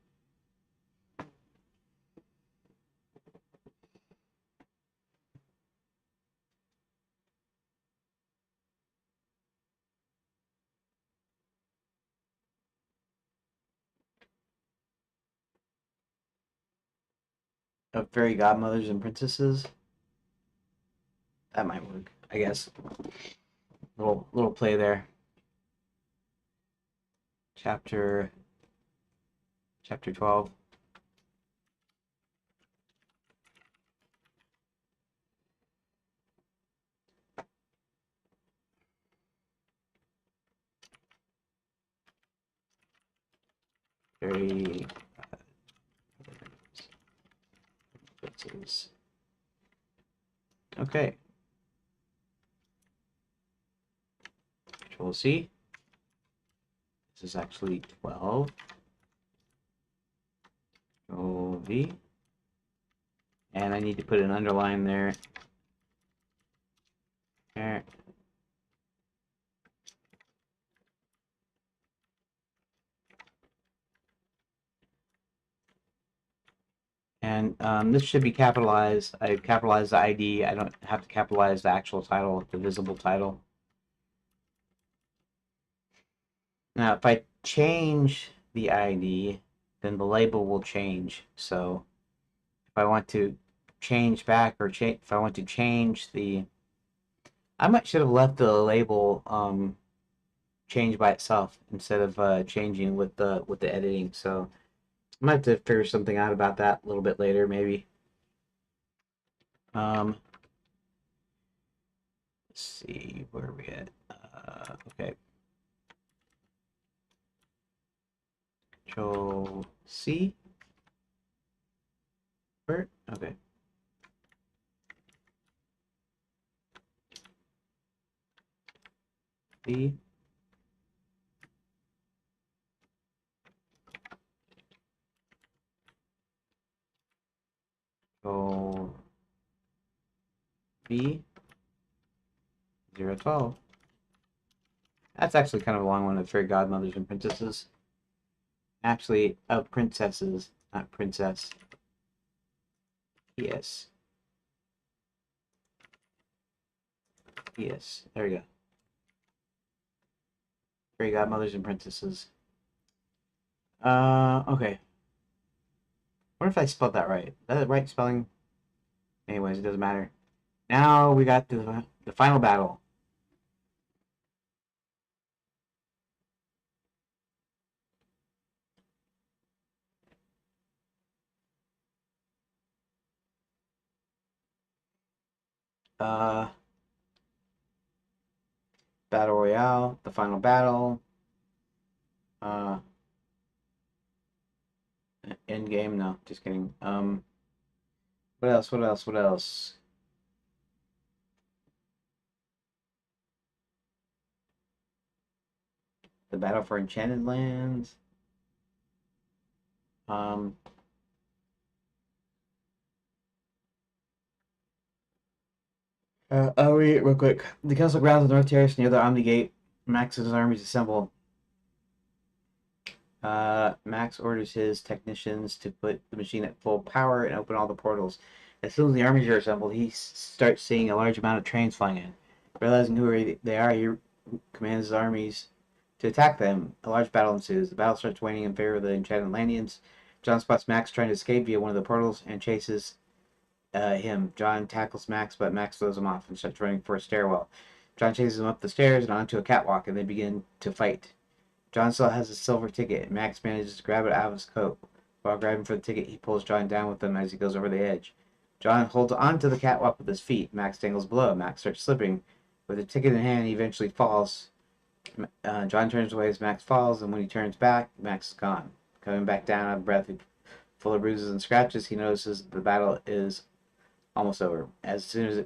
Of fairy godmothers and princesses. That might work, I guess. Little play there. Chapter 12. Fairy princesses. Okay. Control C. This is actually 12. Control V. And I need to put an underline there. There. And this should be capitalized. I capitalized the ID. I don't have to capitalize the actual title, the visible title. Now, if I change the ID, then the label will change. So if I want to change back or if I want to change the, I might should have left the label change by itself instead of changing with the editing. So I might have to figure something out about that a little bit later, maybe. Let's see, where are we at? Okay. Control C. Where? Okay. B. Control B. 012. That's actually kind of a long one of fairy godmothers and princesses. Actually, princesses, not princess. Yes. Yes. There we go. Fairy godmothers and princesses. Okay. What if I spelled that right? Is that the right spelling? Anyways, it doesn't matter. Now we got the final battle. Uh, Battle Royale, the final battle. Uh, End game? No, just kidding. What else? What else? What else? The battle for Enchanted Lands. Um, I'll read it real quick. The castle grounds of the North Terrace near the Omni Gate. Max's armies assemble. Max orders his technicians to put the machine at full power and open all the portals. As soon as the armies are assembled, he starts seeing a large amount of trains flying in. Realizing who they are, he commands his armies to attack them. A large battle ensues. The battle starts waning in favor of the Enchanted Landians. John spots Max trying to escape via one of the portals and chases him. John tackles Max, but Max throws him off and starts running for a stairwell. John chases him up the stairs and onto a catwalk, and they begin to fight. John still has his silver ticket, and Max manages to grab it out of his coat. While grabbing for the ticket, he pulls John down with him as he goes over the edge. John holds onto the catwalk with his feet. Max dangles below. Max starts slipping. With the ticket in hand, he eventually falls. John turns away as Max falls, and when he turns back, Max is gone. Coming back down out of breath, full of bruises and scratches, he notices the battle is almost over. As soon as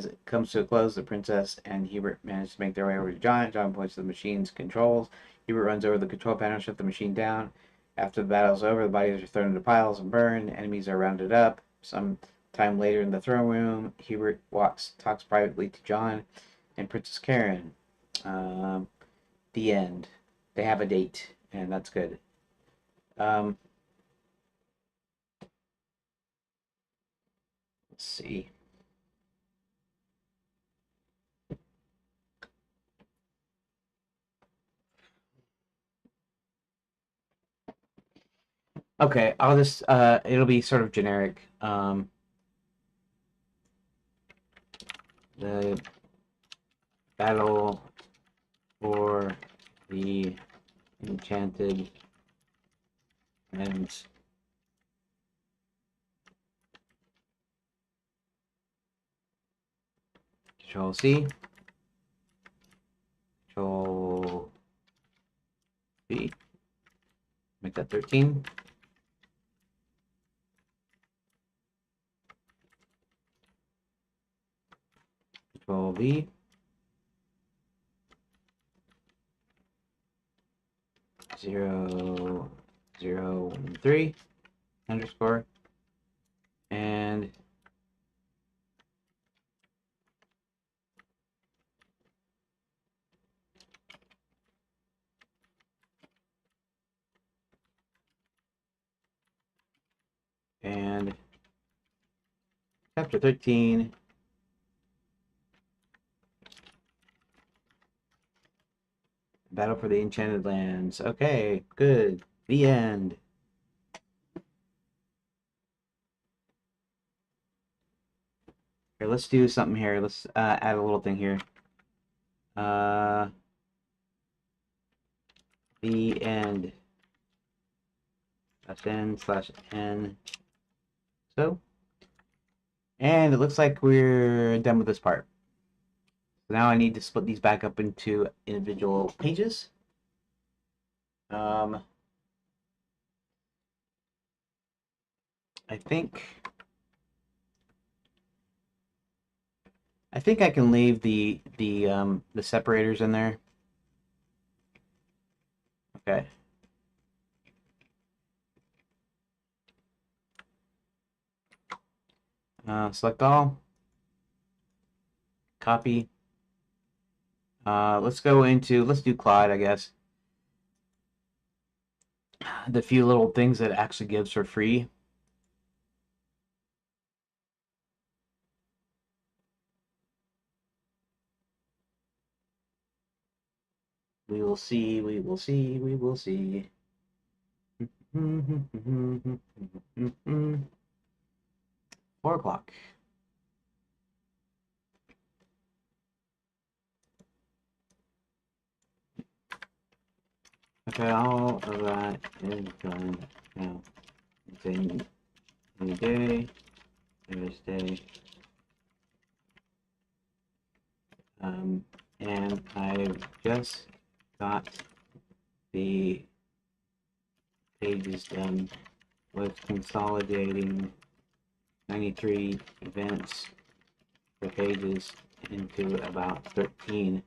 it comes to a close, the princess and Hubert manage to make their way over to John. John points to the machine's controls. Hubert runs over the control panel, shuts the machine down. After the battle is over, the bodies are thrown into piles and burned. Enemies are rounded up. Some time later in the throne room, Hubert talks privately to John and Princess Karen. The end. They have a date, and that's good. Let's see. Okay, I'll just it'll be sort of generic. The battle for the Enchanted ends. Control C. Control V. Make that 13. Control V. 0, 0, 1, 3 underscore and chapter 13. Battle for the Enchanted Lands. Okay, good. The end. Here, let's do something here. Let's add a little thing here. The end. /n/n. So, and it looks like we're done with this part. So now I need to split these back up into individual pages. I think I can leave the separators in there. Okay. Select all. Copy. Let's do Clyde, I guess. The few little things that it actually gives for free. We will see, we will see, we will see. 4 o'clock. Okay, all of that is done now. It's a new day, Thursday. And I've just got the pages done with consolidating 93 events for pages into about 13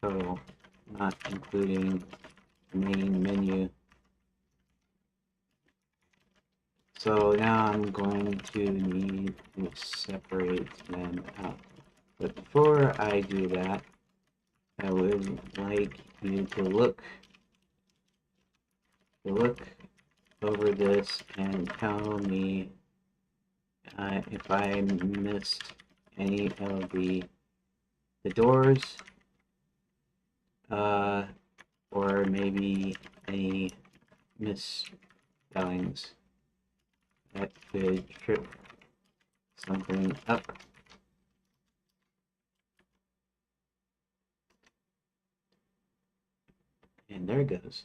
total, not including the main menu. So now I'm going to need to separate them out. But before I do that, I would like you to look over this and tell me if I missed any of the doors, or maybe any misspellings that could trip something up. And there it goes.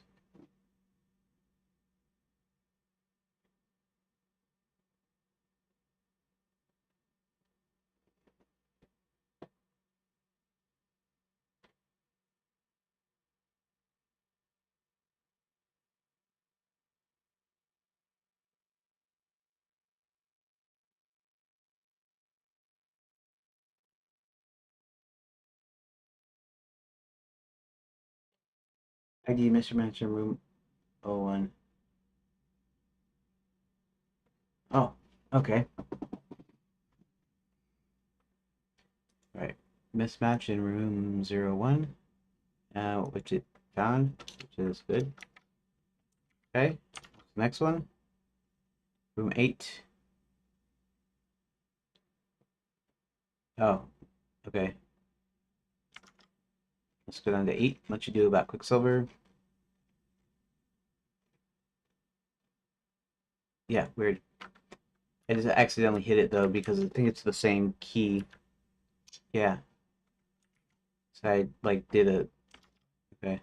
ID Mr. Mansion Room 01. Oh, okay. Right. Mismatch in room 01. Which it found, which is good. Okay. Next one. Room 8. Oh, okay. Let's go down to 8. Much ado about Quicksilver. Yeah, weird. I just accidentally hit it though because I think it's the same key. Yeah. So I like did a okay.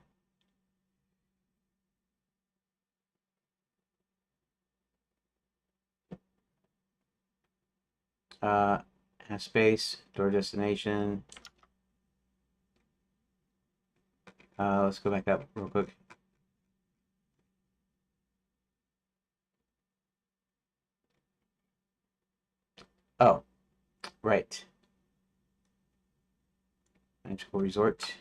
Uh space, door destination. Let's go back up real quick. Oh, right. Magical Resort.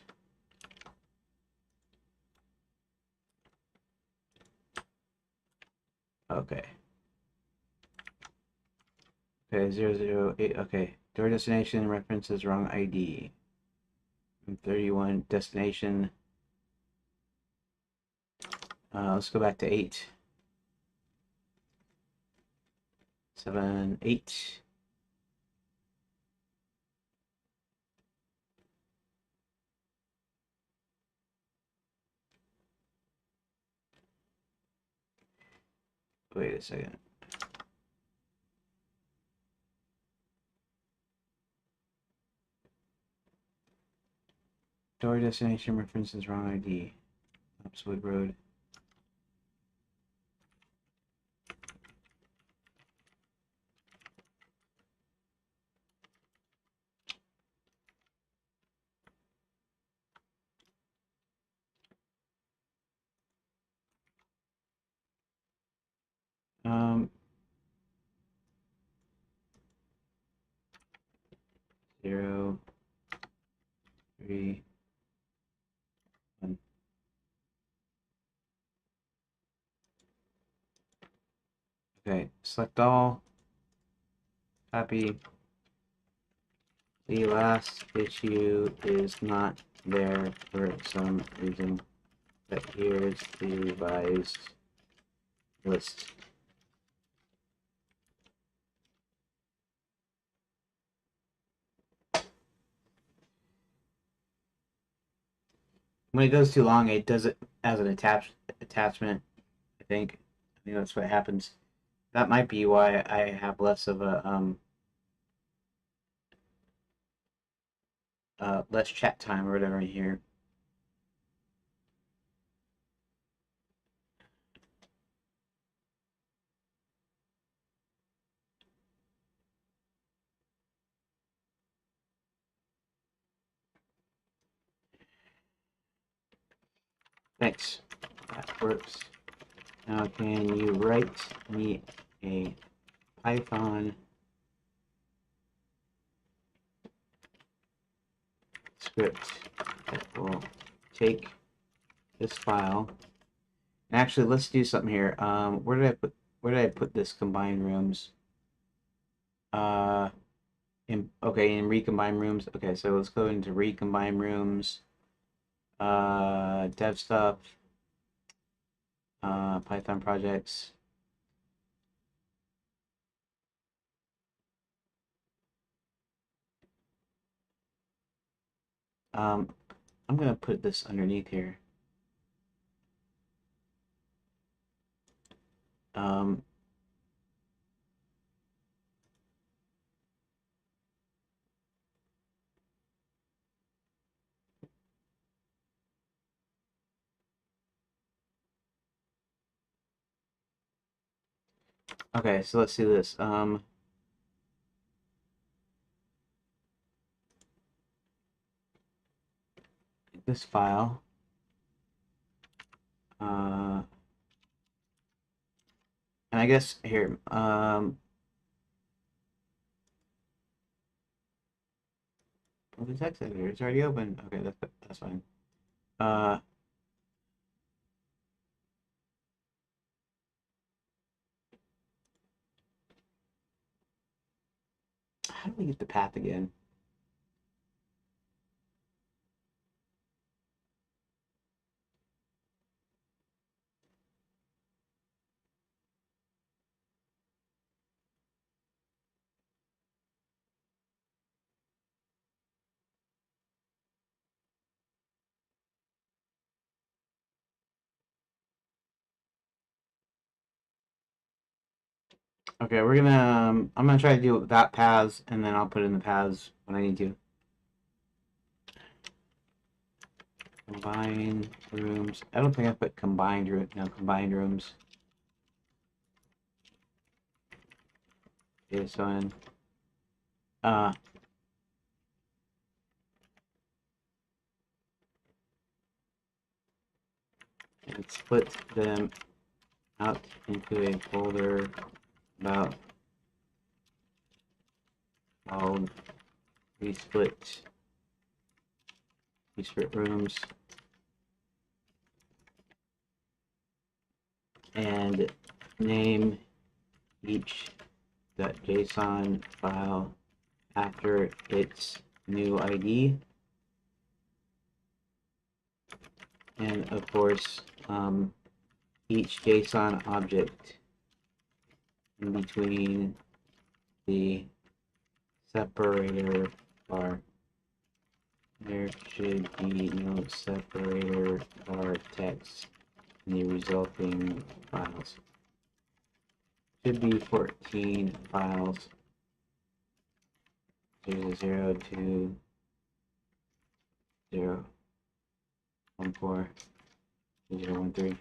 Okay. Okay, 008. Okay. Door destination references wrong ID. 31 destination. Let's go back to 8. 7, 8. Wait a second. Door destination references wrong ID. Upswood Road. Um, 0, 3, 1. Okay, select all. Copy. The last issue is not there for some reason, but here's the revised list. When it goes too long, it does it as an attachment. I think. I think that's what happens. That might be why I have less of a less chat time or whatever in here. Thanks. That works. Now, can you write me a Python script that will take this file? Actually, let's do something here. Where did I put this combined rooms? In recombine rooms. Okay, so let's go into recombine rooms. Dev stuff. Python projects. I'm gonna put this underneath here. Um, Okay, so let's do this. This file. And I guess here, well, the text editor is already open. Okay, that's fine. Uh, how do we get the path again? Okay, we're gonna. I'm gonna try to do that paths, and then I'll put in the paths when I need to. Combine rooms. I don't think I put combined room. No, combined rooms. Okay, so in. Uh, and split them out into a folder about how we split rooms, and name each .json file after its new ID, and of course each JSON object in between the separator bar. There should be no separator bar text in the resulting files. Should be 14 files. 0, 2, 0, 1, 4, 0, 1, 3.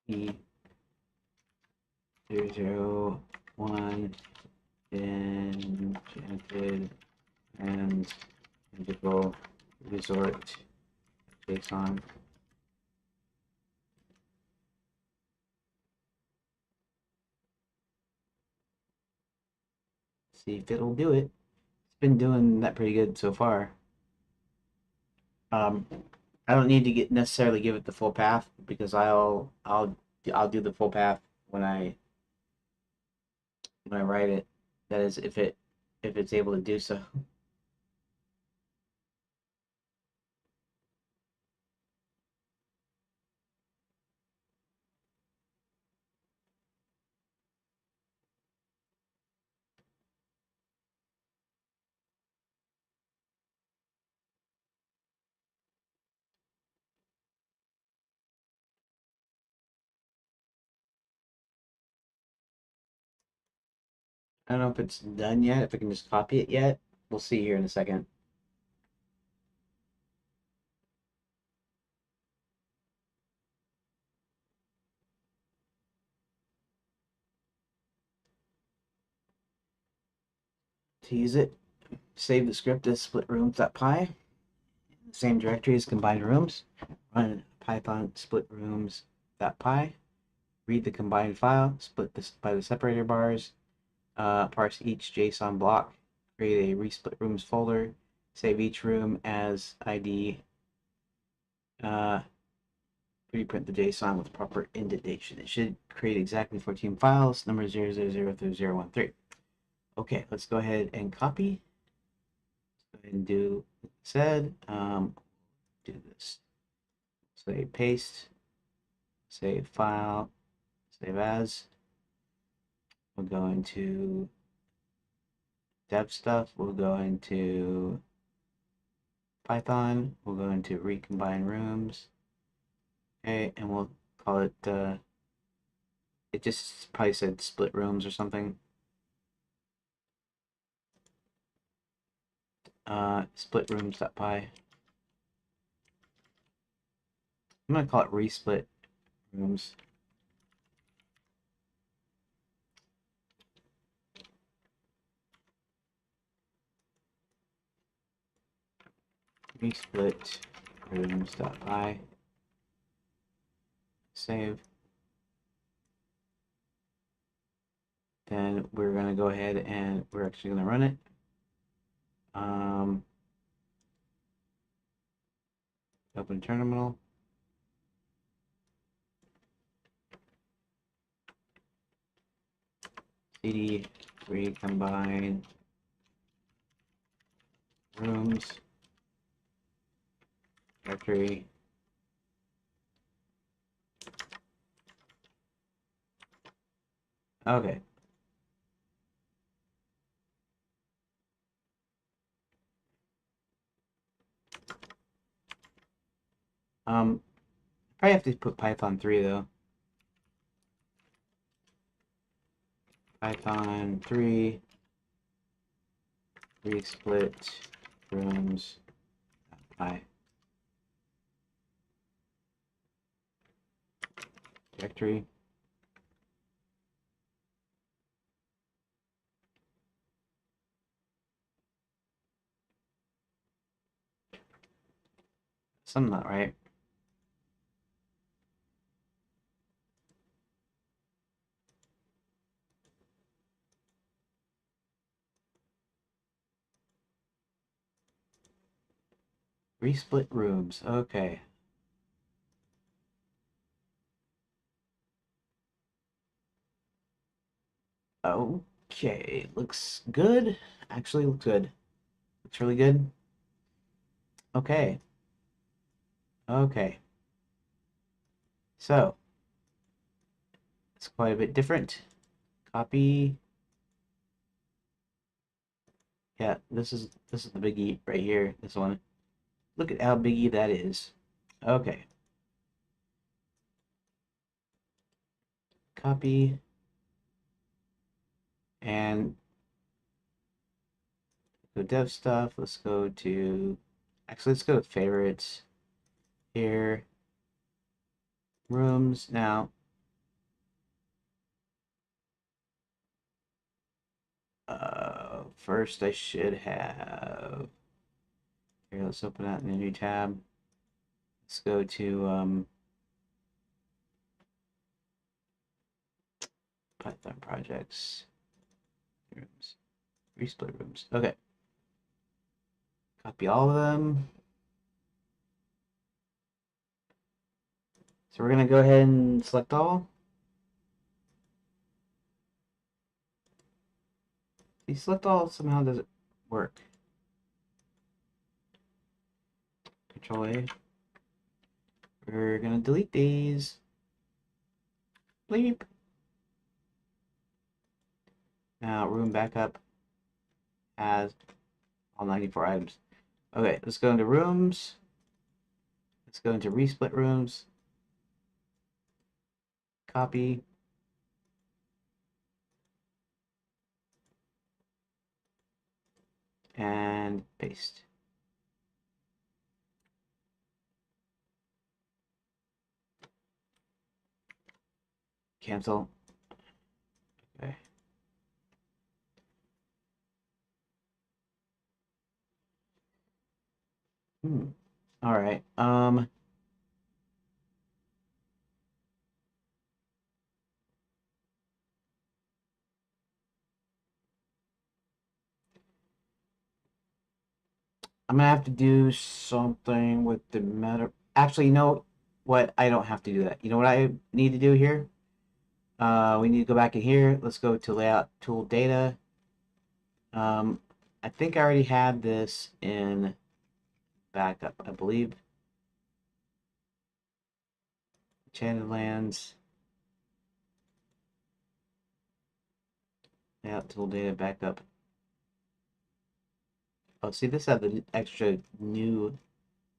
E 0, 0, 1, enchanted, and interval resort JSON. See if it'll do it. It's been doing that pretty good so far. Um, I don't need to get necessarily give it the full path because I'll do the full path when I write it. That is, if it's able to do so. I don't know if it's done yet. If I can just copy it yet, we'll see here in a second. To use it, save the script as splitrooms.py. Same directory as combined rooms. Run python splitrooms.py. Read the combined file, split this by the separator bars, parse each JSON block, create a resplit rooms folder, save each room as ID, preprint the JSON with proper indentation. It should create exactly 14 files, number 000 through 013. Okay, let's go ahead and copy. Go ahead and do said. Do this. Say paste, save file, save as. We'll go into dev stuff. We'll go into Python. We'll go into recombine rooms. Okay, and we'll call it, it just probably said split rooms or something. Split rooms.py. I'm gonna call it resplit rooms. Resplit rooms.py. Save. Then we're gonna go ahead and we're actually gonna run it. Open terminal. cd recombine rooms directory. Okay. Probably have to put Python 3 though. Python 3 resplit rooms py directory. Something not right. Resplit rooms. Okay. Okay, looks good. Actually, looks good. Looks really good. Okay. Okay. So, it's quite a bit different. Copy. Yeah, this is the biggie right here. This one. Look at how biggie that is. Okay. Copy. And go dev stuff. Let's go to, actually, let's go with favorites here. Rooms. Now, first I should have, here, let's open that in a new tab. Let's go to Python projects, rooms, resplit rooms. Okay. Copy all of them. So we're going to go ahead and select all. See, select all somehow doesn't work. Control A. We're going to delete these. Bleep. Now, room backup has all 94 items. Okay, let's go into rooms. Let's go into resplit rooms. Copy. And paste. Cancel. Okay. All right. I'm gonna have to do something with the meta. Actually, you know what? I don't have to do that. You know what I need to do here? We need to go back in here. Let's go to layout tool data. I think I already had this in backup, I believe. Enchanted lands. Layout tool data backup. Oh, see, this had the extra new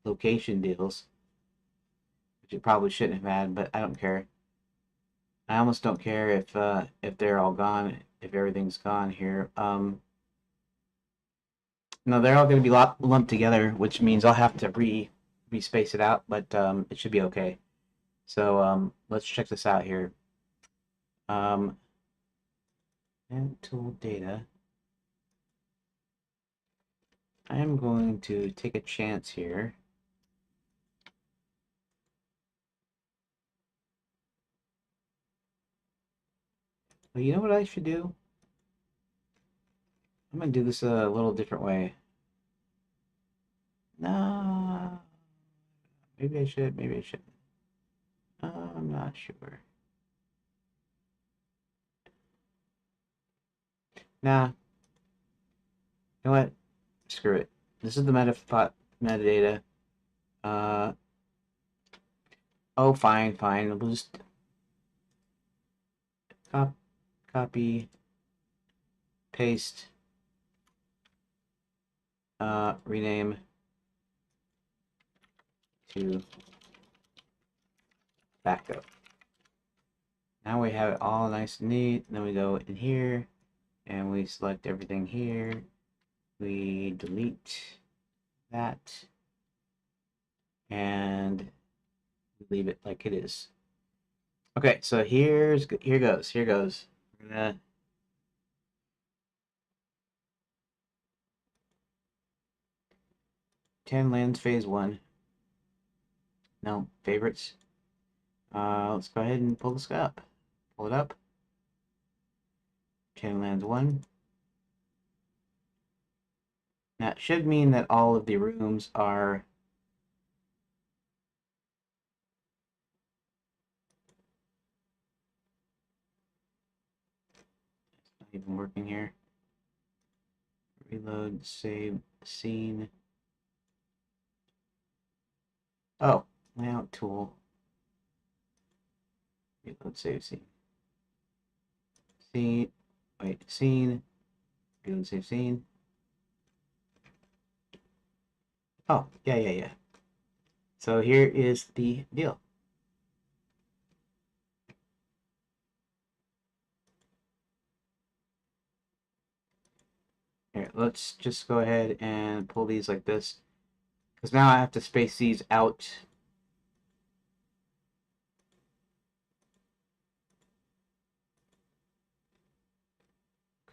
location deals, which it probably shouldn't have had, but I don't care. I almost don't care if they're all gone, if everything's gone here. No, they're all going to be lumped together, which means I'll have to re-space it out, but it should be okay. So let's check this out here. And tool data. I am going to take a chance here. Well, you know what I should do? I'm going to do this a little different way. No, maybe I should, maybe I shouldn't. I'm not sure. Nah, you know what? Screw it. This is the metadata. Uh, oh, fine, fine. We'll just copy, paste, rename to backup. Now we have it all nice and neat. Then we go in here and we select everything here. We delete that and leave it like it is. Okay, so here goes. We're gonna 10 lands phase 1. No, favorites. Let's go ahead and pull this up. Pull it up. 10 lands 1. That should mean that all of the rooms are not even working here. Reload, save, scene. Oh, layout tool. Reload, save, scene. Scene. Wait, scene. Reload, save, scene. Oh, yeah. So here is the deal. Here, let's just go ahead and pull these like this. Because now I have to space these out.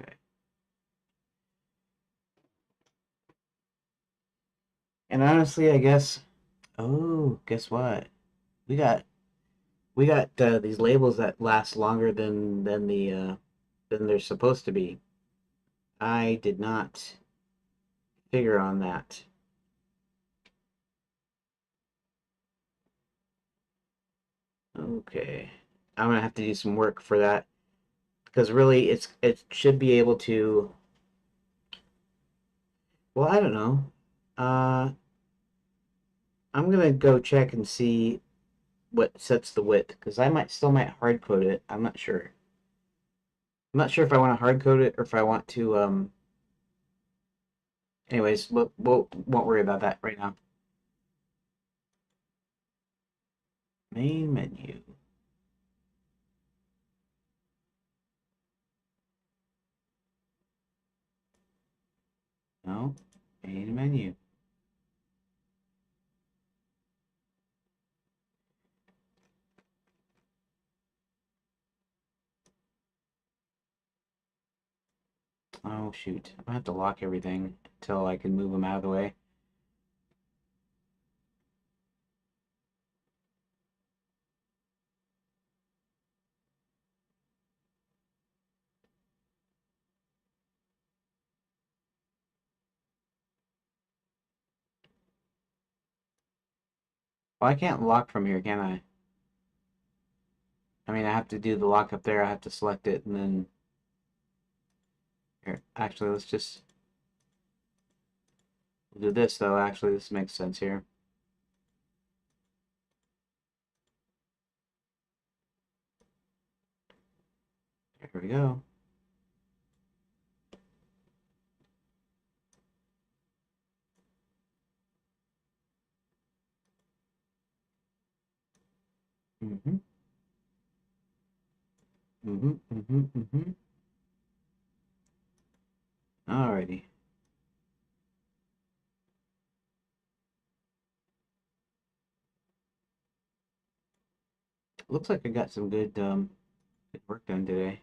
Okay. And honestly, I guess. Oh, guess what? We got these labels that last longer than they're supposed to be. I did not figure on that. Okay. I'm gonna have to do some work for that because really it should be able to. Well, I don't know. Uh, I'm gonna go check and see what sets the width because I might hard code it. I'm not sure. I'm not sure if I want to hard code it or if I want to. Anyways, we'll won't worry about that right now. Main menu. No, main menu. Oh shoot, I'm gonna have to lock everything until I can move them out of the way. Well, I can't lock from here, can I? I mean, I have to do the lock up there. I have to select it and then here. Actually, let's just do this though. Actually, this makes sense here. There we go. Mm-hmm. Mm-hmm. Mm-hmm. Mm-hmm. Alrighty. Looks like I got some good work done today.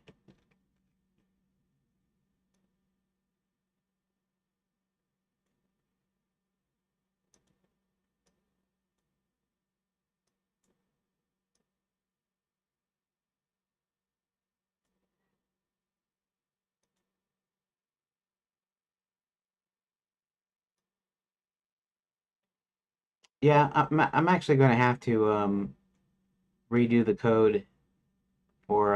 Yeah, I'm actually going to have to redo the code for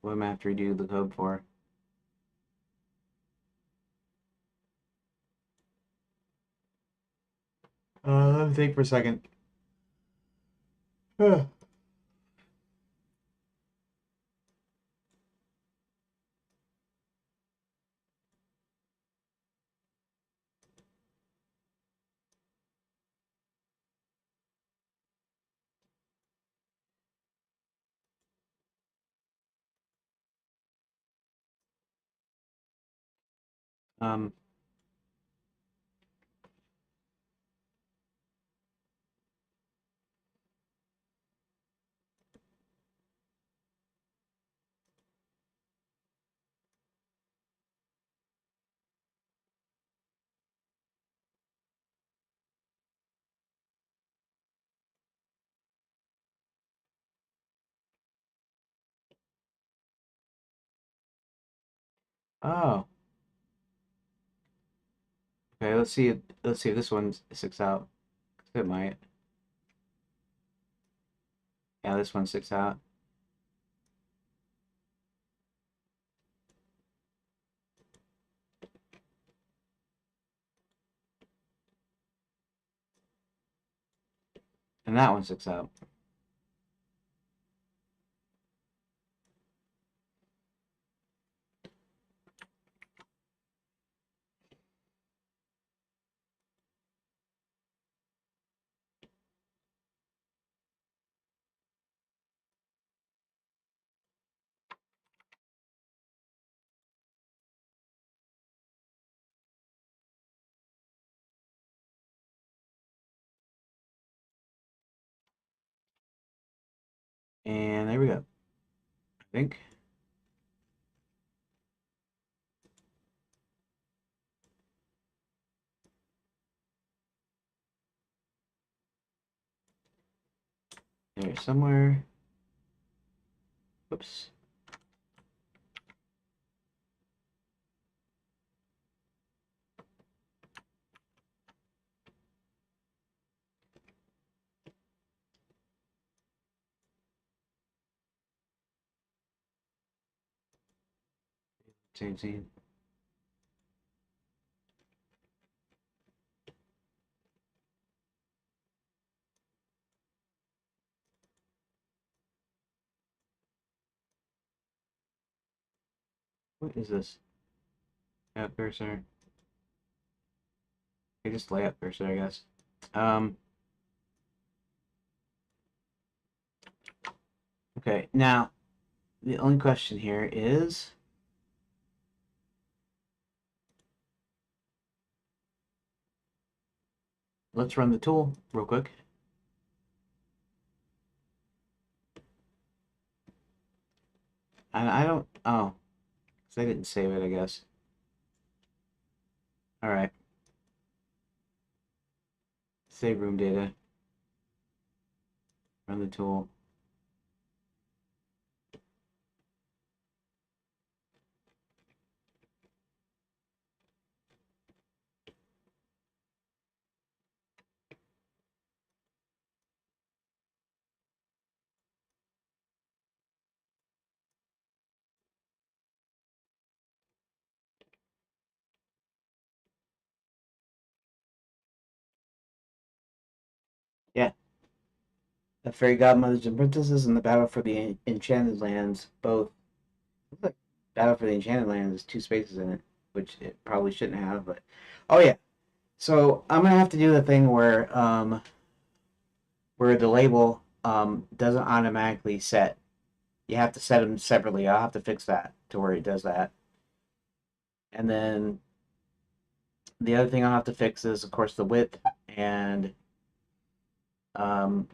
what I'm going to have to redo the code for. Let me think for a second. Um, oh, okay. Let's see if this one sticks out. It might. Yeah, this one sticks out. And that one sticks out. And there we go. I think. There somewhere. Oops. Same scene. What is this? Layout cursor. Okay, just layout cursor, I guess. Um. Okay. Now, the only question here is, let's run the tool real quick. And I don't. Oh, because I didn't save it, I guess. All right. Save room data. Run the tool. Yeah. The fairy godmothers and princesses and the battle for the enchanted lands both. Looks like battle for the enchanted lands has two spaces in it, which it probably shouldn't have. But oh yeah, so I'm gonna have to do the thing where the label doesn't automatically set. You have to set them separately. I'll have to fix that to where it does that. And then the other thing I'll have to fix is, of course, the width, and um,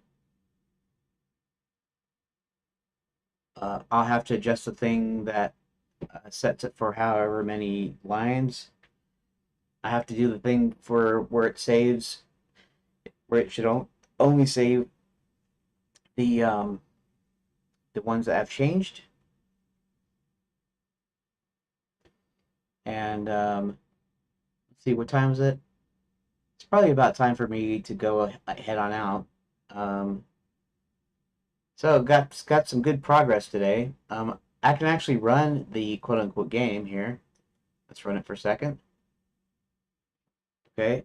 I'll have to adjust the thing that sets it for however many lines. I have to do the thing for where it saves, where it should only save the the ones that have changed. And let's see, what time is it? It's probably about time for me to go head on out. Um, so got some good progress today. I can actually run the quote unquote game here. Let's run it for a second. Okay.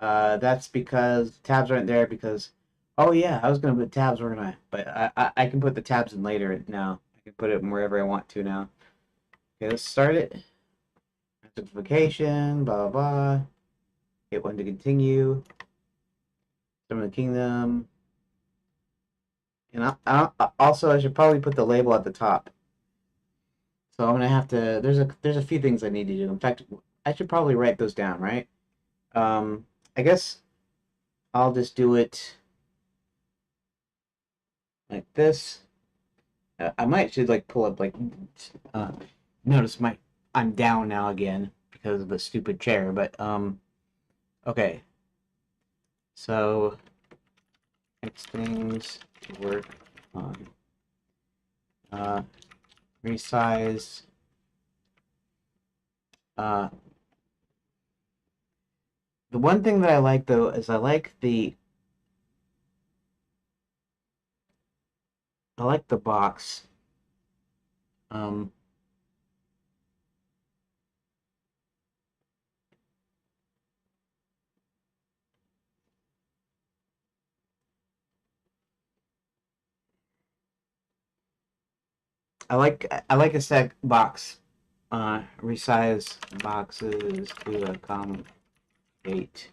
That's because tabs aren't there because, oh yeah, I was gonna put tabs, weren't I? But I can put the tabs in later now. I can put it wherever I want to now. Okay, let's start it. Simplification, blah blah blah. Hit one to continue. Summon the kingdom. And also I should probably put the label at the top. So I'm gonna have to. There's a few things I need to do. In fact, I should probably write those down, right? I guess I'll just do it like this. I might should like pull up like. Uh, Notice I'm down now again because of the stupid chair. But okay. So next things to work on. Uh, Resize. Uh, the one thing that I like though is I like the box. Um, I like a stack box. Resize boxes to accommodate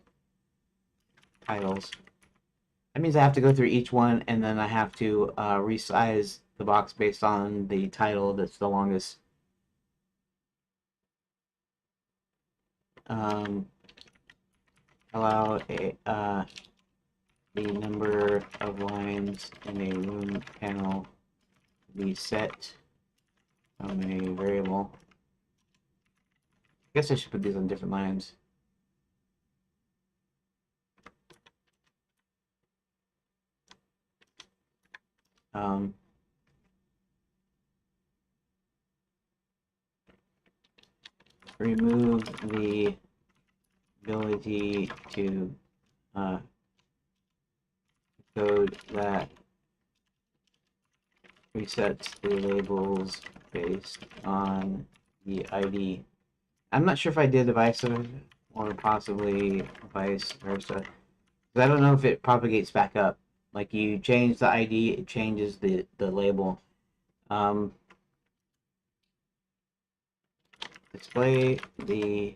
titles. That means I have to go through each one and then I have to resize the box based on the title that's the longest. Um, Allow the number of lines in a room panel to be set from a variable. I guess I should put these on different lines. Um, Remove the ability to code that resets the labels based on the ID. I'm not sure if I did vice or possibly vice versa. I don't know if it propagates back up. Like you change the ID, it changes the label. Um, Display the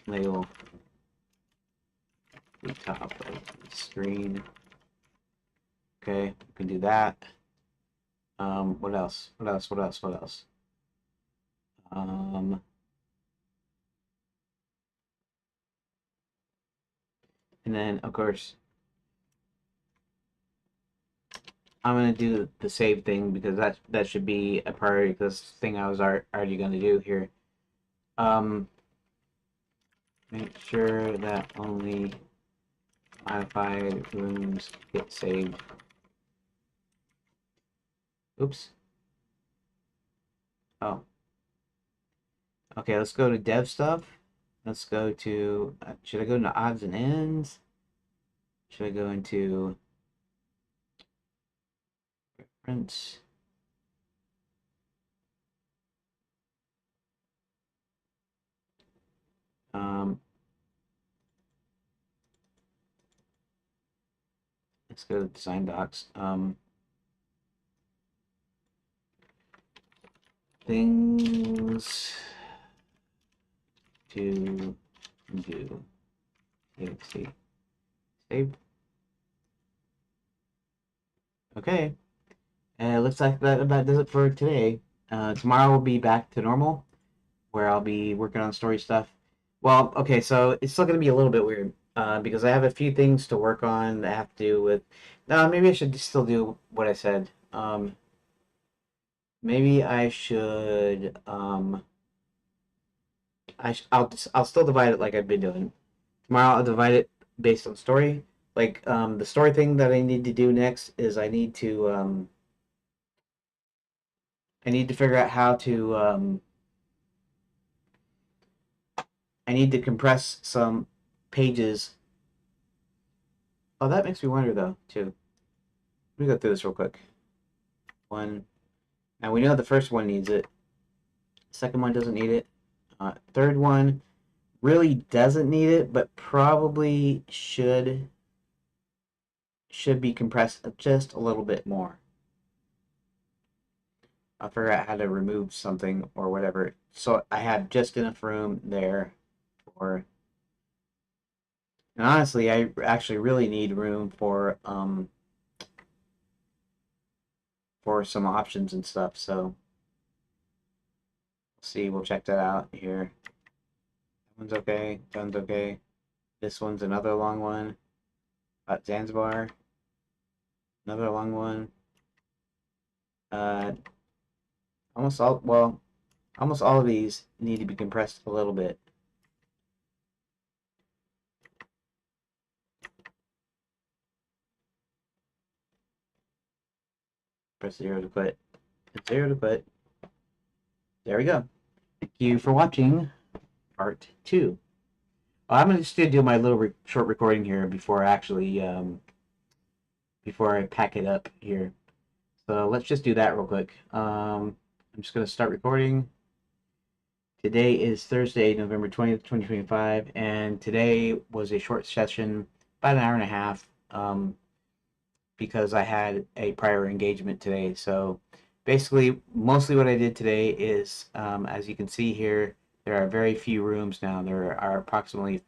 label at the top of the screen. Okay, we can do that. What else? What else? What else? What else? Um, and then of course I'm gonna do the save thing because that should be a priority because thing I was already gonna do here. Make sure that only modified rooms get saved. Oops. Oh. Okay, let's go to dev stuff. Let's go to, should I go into odds and ends? Should I go into reference? Um, let's go to design docs. Things to do. See. Save. Okay. Looks like that about does it for today. Tomorrow we'll be back to normal, where I'll be working on story stuff. Well, okay, so it's still gonna be a little bit weird, because I have a few things to work on that have to do with. No, maybe I should still do what I said. Maybe I should. I'll still divide it like I've been doing. Tomorrow I'll divide it based on story. Like the story thing that I need to do next is I need to figure out how to I need to compress some pages. Oh, that makes me wonder though too. Let me go through this real quick. One. Now we know the first one needs it. Second one doesn't need it. Third one really doesn't need it, but probably should be compressed just a little bit more. I'll figure out how to remove something or whatever. So I have just enough room there for. And honestly, I actually really need room for some options and stuff. So see, we'll check that out here. That one's okay. That one's okay. This one's another long one. Zanzibar. Another long one. Uh, almost all of these need to be compressed a little bit. Press 0 to quit. 0 to quit. There we go. Thank you for watching part 2. I'm just gonna do my little short recording here before I actually before I pack it up here. So let's just do that real quick. I'm just gonna start recording. Today is Thursday, November 20th, 2025, and today was a short session, about an hour and a half, because I had a prior engagement today. So basically, mostly what I did today is, as you can see here, there are very few rooms now. There are approximately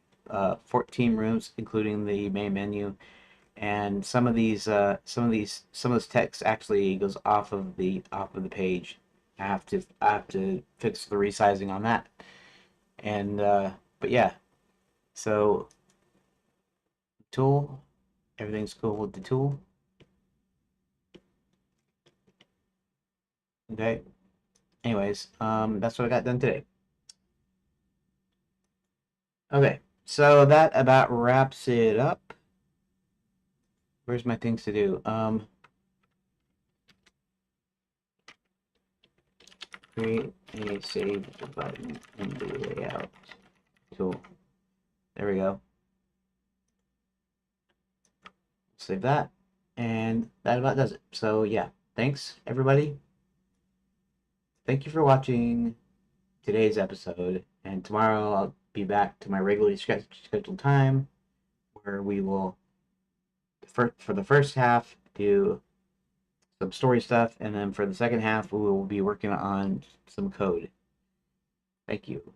14 rooms, including the main menu, and some of this text actually goes off of the page. I have to fix the resizing on that, and but yeah, so tool, everything's cool with the tool. Okay. Anyways, that's what I got done today. Okay, so that about wraps it up. Where's my things to do? Create a save button in the layout tool. There we go. Save that, and that about does it. So yeah, thanks everybody. Thank you for watching today's episode, and tomorrow I'll be back to my regularly scheduled time, where we will for the first half do some story stuff, and then for the second half we will be working on some code. Thank you.